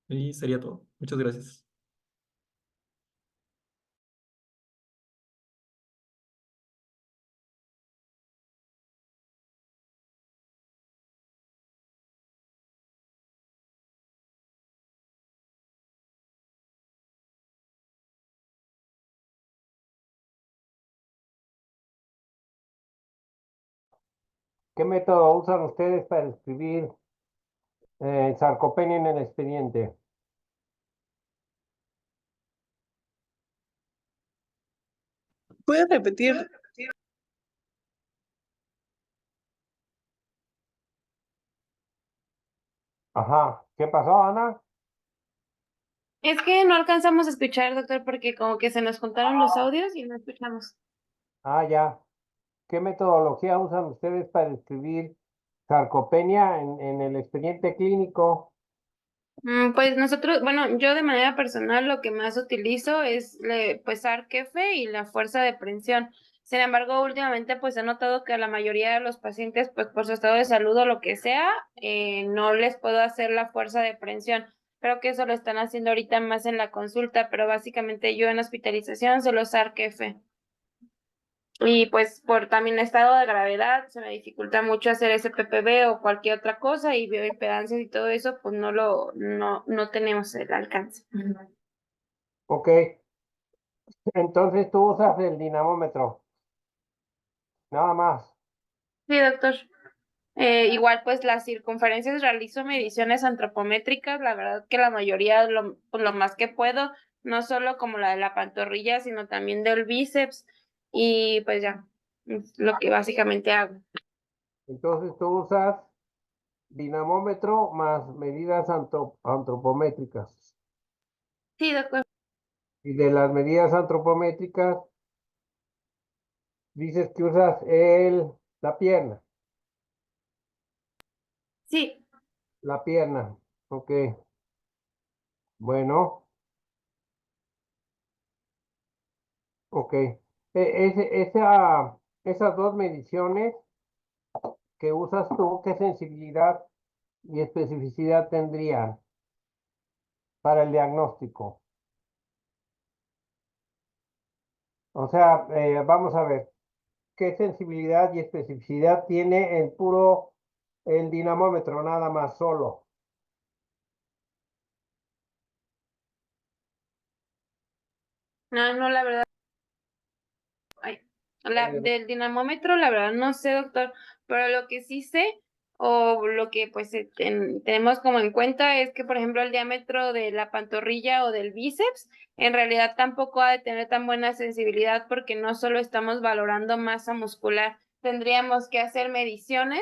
Y sería todo. Muchas gracias. ¿Qué método usan ustedes para escribir sarcopenia en el expediente? ¿Puedes repetir? Ajá. ¿Qué pasó, Ana? Es que no alcanzamos a escuchar, doctor, porque como que se nos juntaron los audios y no escuchamos. Ah, ya. ¿Qué metodología usan ustedes para escribir sarcopenia en el expediente clínico? Pues nosotros, bueno, yo de manera personal lo que más utilizo es pues ARC-F y la fuerza de prensión. Sin embargo, últimamente pues he notado que a la mayoría de los pacientes, pues por su estado de salud o lo que sea, no les puedo hacer la fuerza de prensión. Creo que eso lo están haciendo ahorita más en la consulta, pero básicamente yo en hospitalización solo uso ARC-F. Y pues por también estado de gravedad se me dificulta mucho hacer ese PPB o cualquier otra cosa y bioimpedancias y todo eso, pues no tenemos el alcance. Ok. Entonces tú usas el dinamómetro. Nada más. Sí, doctor. Igual pues las circunferencias realizo mediciones antropométricas, la verdad que la mayoría pues, lo más que puedo, no solo como la de la pantorrilla, sino también del bíceps y pues ya, es lo que básicamente hago. Entonces tú usas dinamómetro más medidas antropométricas. Sí, doctor. Y de las medidas antropométricas, dices que usas la pierna. Sí. La pierna. Ok. Bueno. Ok. Esas dos mediciones que usas tú, ¿qué sensibilidad y especificidad tendrían para el diagnóstico? O sea, vamos a ver, ¿qué sensibilidad y especificidad tiene el dinamómetro nada más solo? No, la verdad. Ay, Eh, del dinamómetro, la verdad no sé, doctor, pero lo que sí sé o lo que pues tenemos como en cuenta es que, por ejemplo, el diámetro de la pantorrilla o del bíceps en realidad tampoco ha de tener tan buena sensibilidad porque no solo estamos valorando masa muscular, tendríamos que hacer mediciones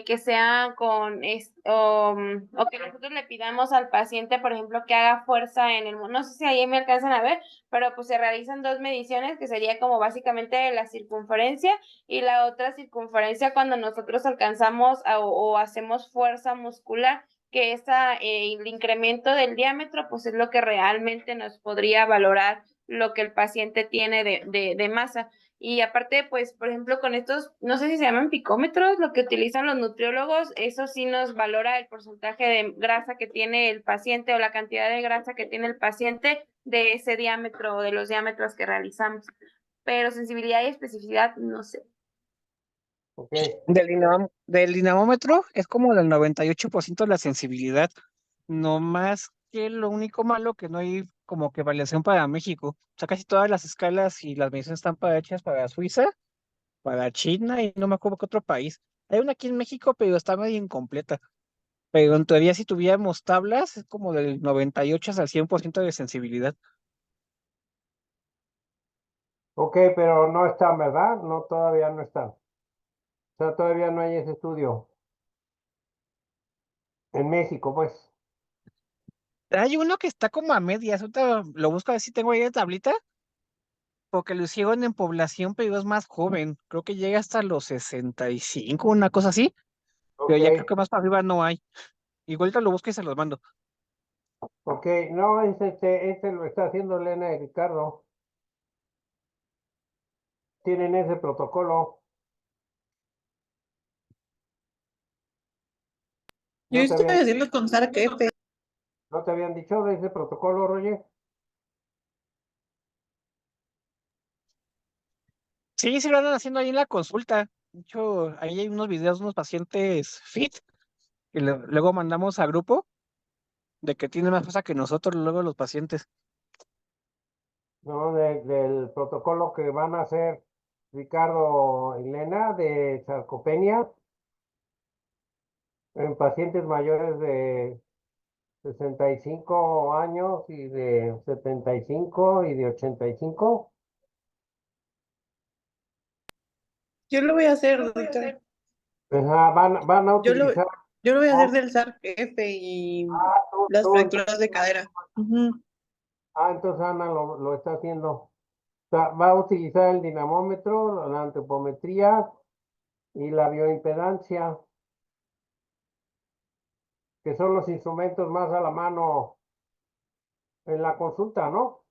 que sean o que nosotros le pidamos al paciente, por ejemplo, que haga fuerza no sé si ahí me alcanzan a ver, pero pues se realizan dos mediciones que sería como básicamente la circunferencia y la otra circunferencia cuando nosotros alcanzamos o hacemos fuerza muscular, que el incremento del diámetro pues es lo que realmente nos podría valorar lo que el paciente tiene de masa. Y aparte, pues, por ejemplo, con estos, no sé si se llaman picómetros, lo que utilizan los nutriólogos, eso sí nos valora el porcentaje de grasa que tiene el paciente o la cantidad de grasa que tiene el paciente de ese diámetro, de los diámetros que realizamos. Pero sensibilidad y especificidad, no sé. ok. Del dinamómetro es como del 98% de la sensibilidad, no más que lo único malo que no hay como que variación para México. O sea, casi todas las escalas y las mediciones están hechas para Suiza, para China y no me acuerdo qué otro país. Hay una aquí en México, pero está medio incompleta. Pero en teoría, si tuviéramos tablas, es como del 98 al 100% de sensibilidad. Ok, pero no están, ¿verdad? No, todavía no están. O sea, todavía no hay ese estudio en México, pues. Hay uno que está como a medias, ahorita lo busco a ver si tengo ahí la tablita, porque lo hicieron en población, pero es más joven. Creo que llega hasta los 65, una cosa así. Pero Ok, ya creo que más para arriba no hay. Igual te lo busco y se los mando. ok, no, este lo está haciendo Elena y Ricardo. Tienen ese protocolo. Yo ¿No te estoy habían, haciendo con Sarkepe. no te habían dicho de ese protocolo, Roger? Sí, sí lo andan haciendo ahí en la consulta. De hecho, ahí hay unos videos de unos pacientes fit que luego mandamos a grupo de que tienen más fuerza que nosotros, luego los pacientes. ¿No? Del protocolo que van a hacer Ricardo y Elena de sarcopenia en pacientes mayores de 65 años y de 75 y de 85. Yo lo voy a hacer, doctor. Ajá, van a Yo lo, utilizar. yo lo voy a Ah, hacer del Sarkepe y tú, las tú, entonces, fracturas de cadera. Ujú. entonces Ana lo está haciendo. O sea, va a utilizar el dinamómetro, la antropometría y la bioimpedancia, que son los instrumentos más a la mano en la consulta, ¿no?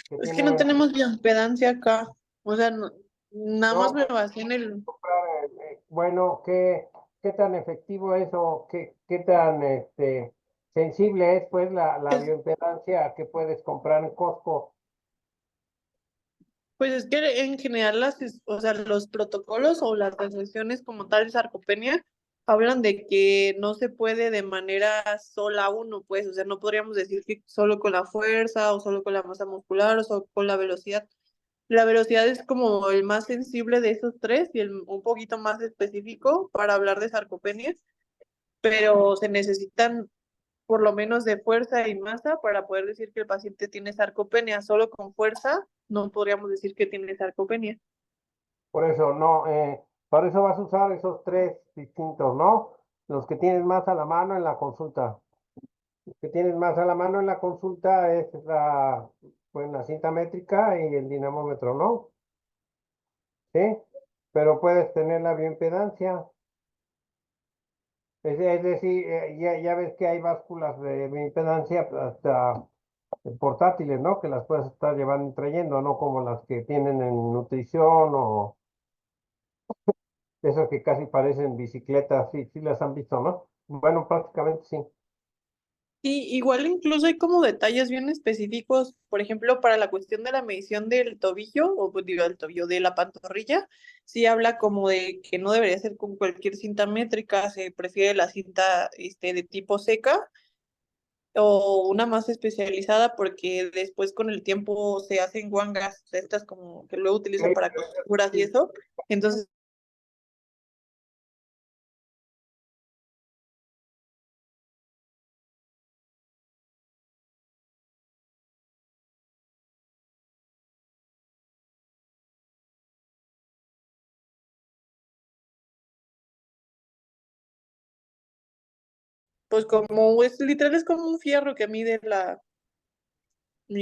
Que Es que no tiene, tenemos bioimpedancia acá. O sea, nada más no, me basé en el. bueno, ¿qué tan efectivo es o qué tan sensible es pues la es- bioimpedancia que puedes comprar en Costco? Pues es que en general o sea, los protocolos o las transacciones como tal de sarcopenia hablan de que no se puede de manera sola uno, pues, o sea, no podríamos decir que solo con la fuerza o solo con la masa muscular o solo con la velocidad. La velocidad es como el más sensible de esos tres y un poquito más específico para hablar de sarcopenia, pero se necesitan por lo menos de fuerza y masa para poder decir que el paciente tiene sarcopenia. Solo con fuerza no podríamos decir que tiene sarcopenia. Por eso, no, por eso vas a usar esos tres distintos, ¿no? Los que tienes más a la mano en la consulta. Los que tienes más a la mano en la consulta es pues, la cinta métrica y el dinamómetro, ¿no? ¿Sí? Pero puedes tener la bioimpedancia. Es decir, ya ves que hay básculas de bioimpedancia hasta portátiles, ¿no? Que las puedes estar llevando y trayendo, ¿no? Como las que tienen en nutrición o esas que casi parecen bicicletas, sí, sí las han visto, ¿no? Bueno, prácticamente sí. Y igual incluso hay como detalles bien específicos, por ejemplo, para la cuestión de la medición del tobillo, o pues, digo, del tobillo, de la pantorrilla, sí habla como de que no debería ser con cualquier cinta métrica, se prefiere la cinta de tipo seca o una más especializada porque después con el tiempo se hacen guangas, estas como que luego utilizan Ok, para costuras y eso, entonces pues como es literal es como un fierro que mide la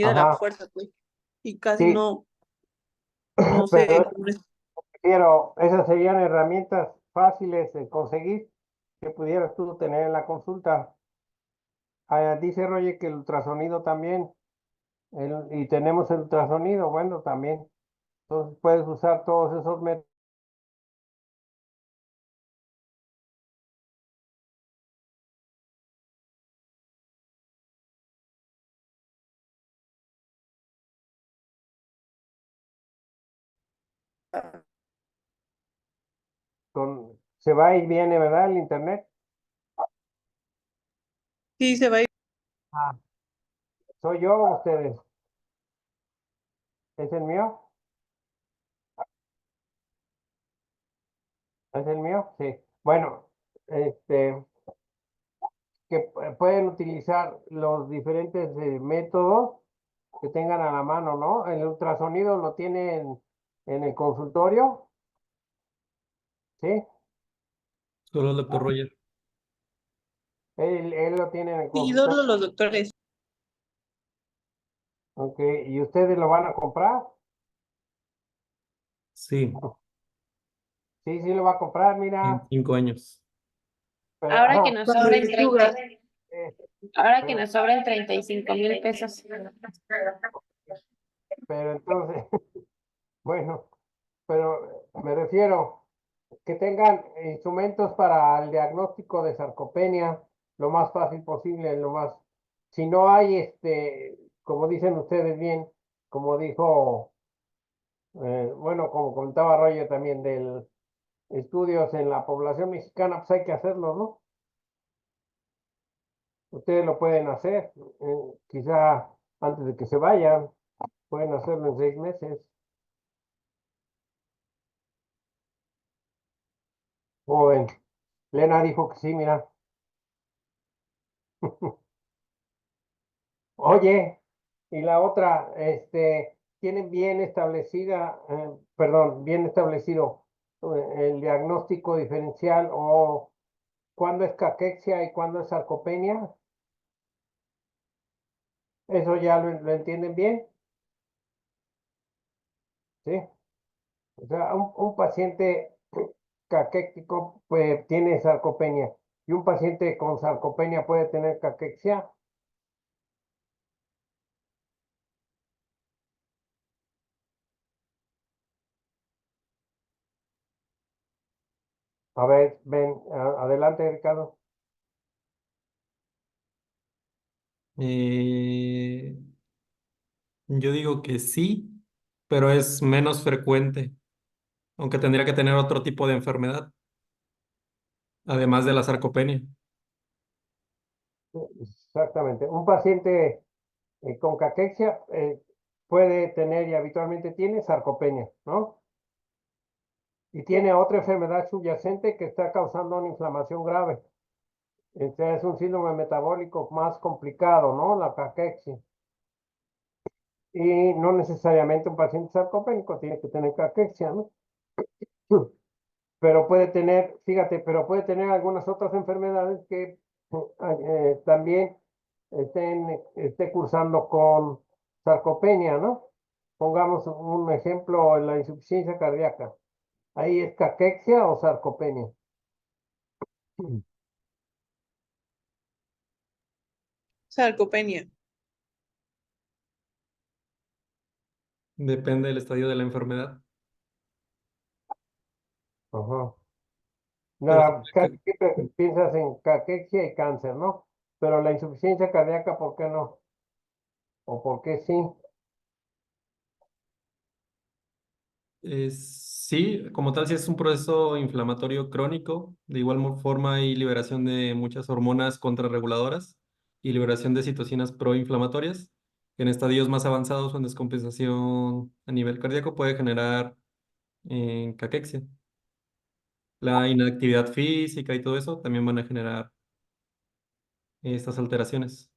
ajá, fuerza, pues, y casi sí, no sé, pero esas serían herramientas fáciles de conseguir que pudieras tú tener en la consulta. Dice Roger que el ultrasonido también, y tenemos el ultrasonido, bueno, también. Entonces puedes usar todos esos métodos se va y viene, ¿verdad? El internet. sí se va a ir. Ah, ¿soy yo o ustedes? ¿Es el mío? ¿Es el mío? Sí. Bueno, este, pueden utilizar los diferentes métodos que tengan a la mano, ¿no? El ultrasonido lo tienen en el consultorio, ¿sí? Solo el doctor Roger. Él lo tiene en el Y todos consultorio. los doctores. Ok, ¿y ustedes lo van a comprar? Sí, Sí, sí lo va a comprar, en mira. 5 años. Pero, Ahora que nos Las sobren lechugas. eh, ahora que pero, nos sobren 35,000 pesos. pero entonces, bueno, pero me refiero que tengan instrumentos para el diagnóstico de sarcopenia lo más fácil posible, lo más, si no hay, como dicen ustedes bien, como dijo, bueno, como contaba Roger también del estudios en la población mexicana, pues hay que hacerlo, ¿no? Ustedes lo pueden hacer, quizá antes de que se vayan, pueden hacerlo en 6 meses. Joven, Lena dijo que sí, mira. Oye, y la otra, tienen bien establecida, perdón, bien establecido el diagnóstico diferencial o cuándo es caquexia y cuándo es sarcopenia. ¿Eso ya lo entienden bien? ¿Sí? O sea, un paciente caquéxico pues, tiene sarcopenia y un paciente con sarcopenia puede tener caquexia. A ver, ven, adelante, Ricardo. Eh, yo digo que sí, pero es menos frecuente, aunque tendría que tener otro tipo de enfermedad, además de la sarcopenia. Exactamente. Un paciente con caquexia puede tener y habitualmente tiene sarcopenia, ¿no? Y tiene otra enfermedad subyacente que está causando una inflamación grave. Este es un síndrome metabólico más complicado, ¿no? La caquexia. Y no necesariamente un paciente sarcopénico tiene que tener caquexia, ¿no? Pero puede tener, fíjate, pero puede tener algunas otras enfermedades que también esté cursando con sarcopenia, ¿no? Pongamos un ejemplo, la insuficiencia cardíaca. ¿Ahí es caquexia o sarcopenia? Sarcopenia. Depende del estadio de la enfermedad. Ajá. Pero Nada, casi siempre piensas en caquexia y cáncer, ¿no? Pero la insuficiencia cardíaca, ¿por qué no? ¿O por qué sí? Sí, como tal, sí es un proceso inflamatorio crónico. De igual forma hay liberación de muchas hormonas contrarreguladoras y liberación de citocinas proinflamatorias, que en estadios más avanzados o en descompensación a nivel cardíaco puede generar caquexia. La inactividad física y todo eso también van a generar estas alteraciones.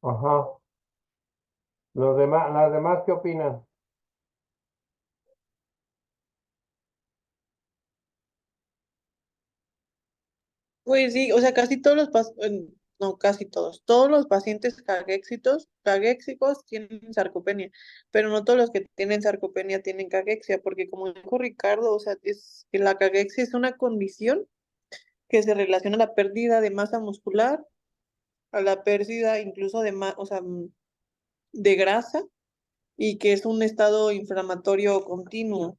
Ajá. Los demás, las demás, ¿qué opinan? Pues sí, o sea, casi todos los no, casi todos los pacientes caquéxicos tienen sarcopenia, pero no todos los que tienen sarcopenia tienen caquexia, porque como dijo Ricardo, o sea, es que la caquexia es una condición que se relaciona a la pérdida de masa muscular, a la pérdida incluso o sea, de grasa, y que es un estado inflamatorio continuo,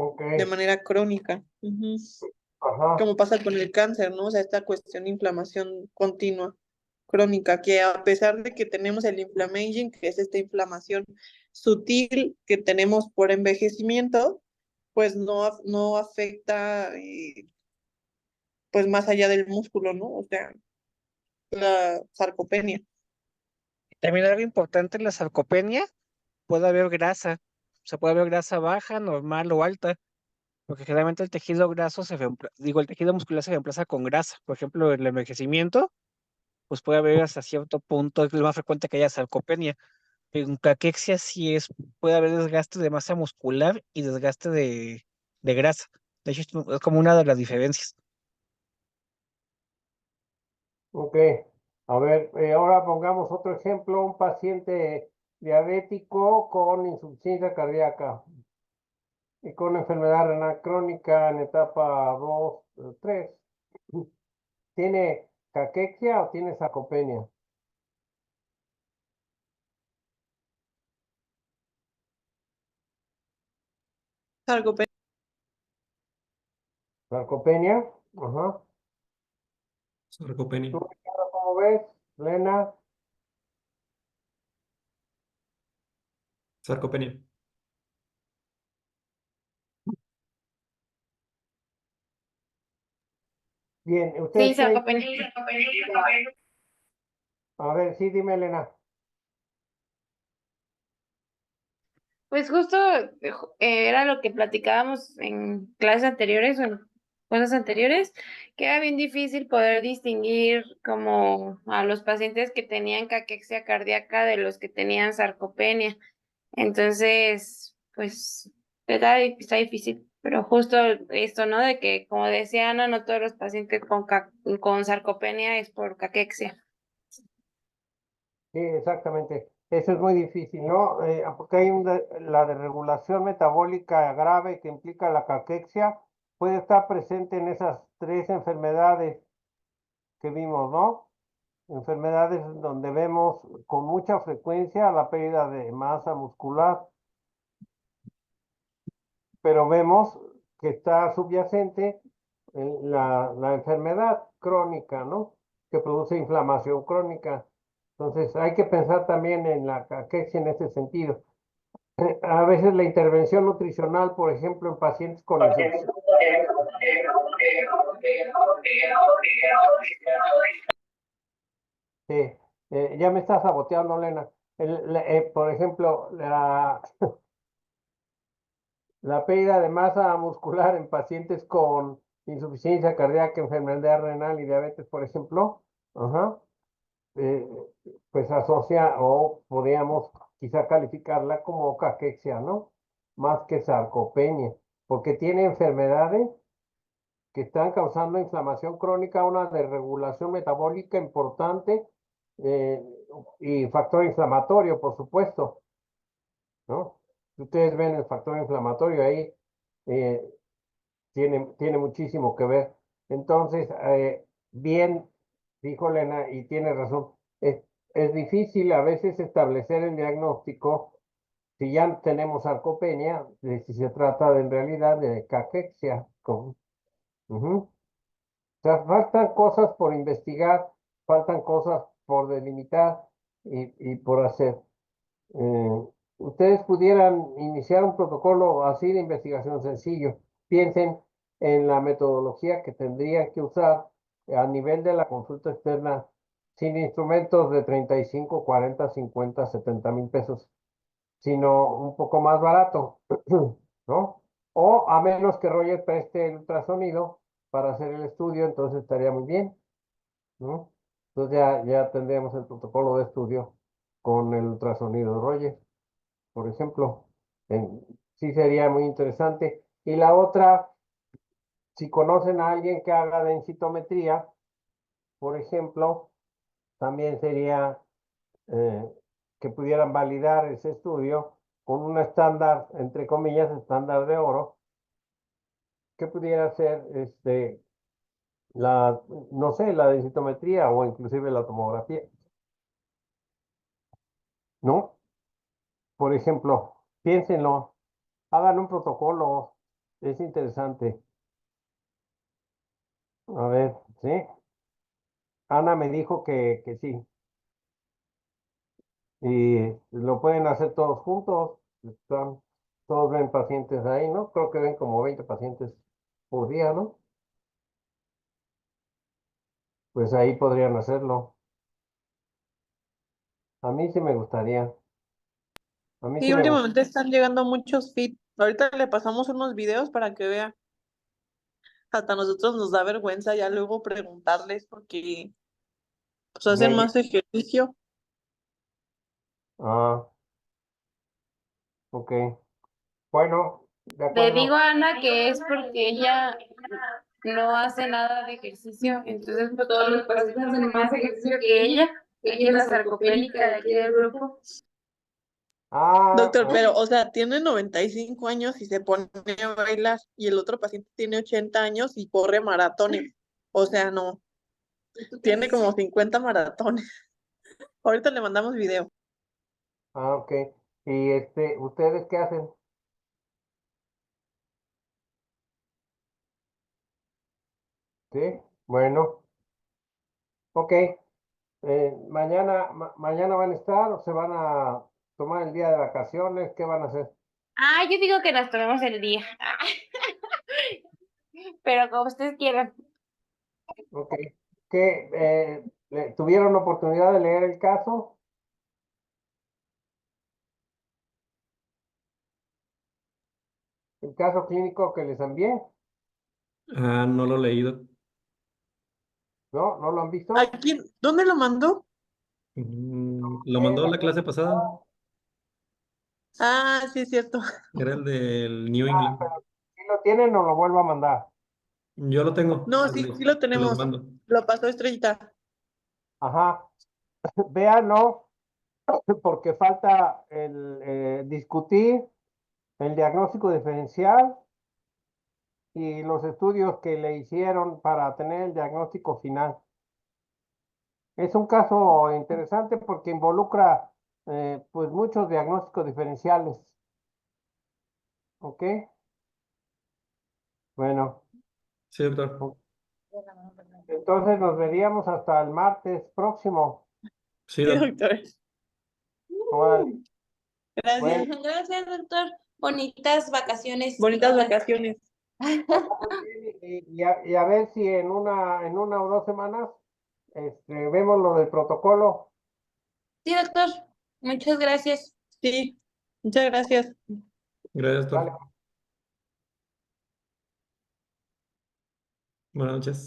Ok, de manera crónica. Ujú. ajá, Como pasa con el cáncer, ¿no? O sea, esta cuestión de inflamación continua, crónica, que a pesar de que tenemos el inflammaging, que es esta inflamación sutil que tenemos por envejecimiento, pues no afecta, pues más allá del músculo, ¿no? O sea, la sarcopenia. También algo importante en la sarcopenia, puede haber grasa. O sea, puede haber grasa baja, normal o alta, porque generalmente el tejido graso el tejido muscular se reemplaza con grasa. Por ejemplo, el envejecimiento, pues puede haber hasta cierto punto, es lo más frecuente que haya sarcopenia. Pero en caquexia sí puede haber desgaste de masa muscular y desgaste de grasa. De hecho, es como una de las diferencias. Ok, a ver, ahora pongamos otro ejemplo, un paciente diabético con insuficiencia cardíaca y con enfermedad renal crónica en etapa 2, 3. ¿Tiene caquexia o tiene sarcopenia? Sarcopenia. Sarcopenia, ajá. Sarcopenia. ¿Tú, Ricardo, cómo ves? Lena, Sarcopenia. bien, Sí, ¿ustedes creen? sarcopenia. A ver, sí, dime, Lena. Pues justo era lo que platicábamos en clases anteriores o en cosas anteriores, que era bien difícil poder distinguir como a los pacientes que tenían caquexia cardíaca de los que tenían sarcopenia. Entonces, pues está difícil, pero justo esto, ¿no? De que, como decía Ana, no todos los pacientes con sarcopenia es por caquexia. Sí, exactamente. Eso es muy difícil, ¿no? Porque hay la desregulación metabólica grave que implica la caquexia, puede estar presente en esas tres enfermedades que vimos, ¿no? Enfermedades donde vemos con mucha frecuencia la pérdida de masa muscular, pero vemos que está subyacente en la enfermedad crónica, ¿no? Que produce inflamación crónica. Entonces, hay que pensar también en la caquexia en ese sentido. A veces la intervención nutricional, por ejemplo, en pacientes con insuficiencia. Sí, ya me está saboteando, Lena. Por ejemplo, la pérdida de masa muscular en pacientes con insuficiencia cardíaca, enfermedad renal y diabetes, por ejemplo, ajá, eh, pues asocia o podríamos quizá calificarla como caquexia, ¿no? Más que sarcopenia, porque tiene enfermedades que están causando inflamación crónica, una desregulación metabólica importante eh, y factor inflamatorio, por supuesto, ¿no? Si ustedes ven el factor inflamatorio ahí, eh, tiene muchísimo que ver. Entonces, bien, dijo Lena, y tiene razón, es difícil a veces establecer el diagnóstico si ya tenemos sarcopenia, de si se trata en realidad de caquexia. Ujú. O sea, faltan cosas por investigar, faltan cosas por delimitar y por hacer. Eh, Ustedes pudieran iniciar un protocolo así de investigación sencillo. Piensen en la metodología que tendrían que usar a nivel de la consulta externa sin instrumentos de 35, 40, 50, 70 mil pesos, sino un poco más barato, ¿no? O a menos que Roger preste el ultrasonido para hacer el estudio, entonces estaría muy bien, ¿no? Entonces ya tendríamos el protocolo de estudio con el ultrasonido de Roger, por ejemplo. Sí sería muy interesante. Y la otra, si conocen a alguien que haga densitometría, por ejemplo, también sería eh, que pudieran validar ese estudio con un estándar, entre comillas, estándar de oro, que pudiera ser la, no sé, la densitometría o inclusive la tomografía, ¿no? Por ejemplo, piénsenlo, hagan un protocolo, es interesante. A ver, ¿sí? Ana me dijo que sí, y lo pueden hacer todos juntos, todos ven pacientes ahí, ¿no? Creo que ven como 20 pacientes por día, ¿no? Pues ahí podrían hacerlo. A mí sí me gustaría. A mí sí Sí, me gusta. últimamente están llegando muchos feed. Ahorita le pasamos unos videos para que vea. Hasta a nosotros nos da vergüenza ya luego preguntarles porque pues, hacen más ejercicio. Ah, ok. Bueno, de Le digo acuerdo. a Ana que es porque ella no hace nada de ejercicio, entonces pues, todos los pacientes hacen más ejercicio que ella es la sarcopénica de aquí del grupo. Ah, Doctor, pero, o sea, tiene 95 años y se pone a bailar, y el otro paciente tiene 80 años y corre maratones. O sea, no, tiene como 50 maratones. Ahorita le mandamos video. ok. Y ¿ustedes qué hacen? Sí, bueno, ok. Mañana van a estar o se van a tomar el día de vacaciones, ¿qué van a hacer? Ah, yo digo que nos tomemos el día. Pero como ustedes quieran. Ok. ¿Qué, tuvieron oportunidad de leer el caso? El caso clínico que les envié, Ah, no lo he leído. ¿no? ¿No lo han visto? ¿A quién? ¿Dónde lo mandó? Lo mandó la clase pasada. Ah, sí, es cierto. Era el del New Ah, England. pero si lo tienen, nos lo vuelvo a mandar. Yo lo tengo. No, sí, sí lo Se los tenemos. mando. Lo pasó Estrellita. Ajá. Véanlo, porque falta discutir el diagnóstico diferencial y los estudios que le hicieron para tener el diagnóstico final. Es un caso interesante porque involucra pues muchos diagnósticos diferenciales. ¿Ok? Bueno, Sí, doctor. entonces nos veríamos hasta el martes próximo. Sí, Sí, doctor. doctor. Órale. Gracias. Bueno, Gracias, doctor. Bonitas vacaciones. Bonitas vacaciones. y a ver si en una o 2 semanas vemos lo del protocolo. Sí, doctor. Muchas gracias. Sí, muchas gracias. Gracias, Vale. doctor. Buenas noches.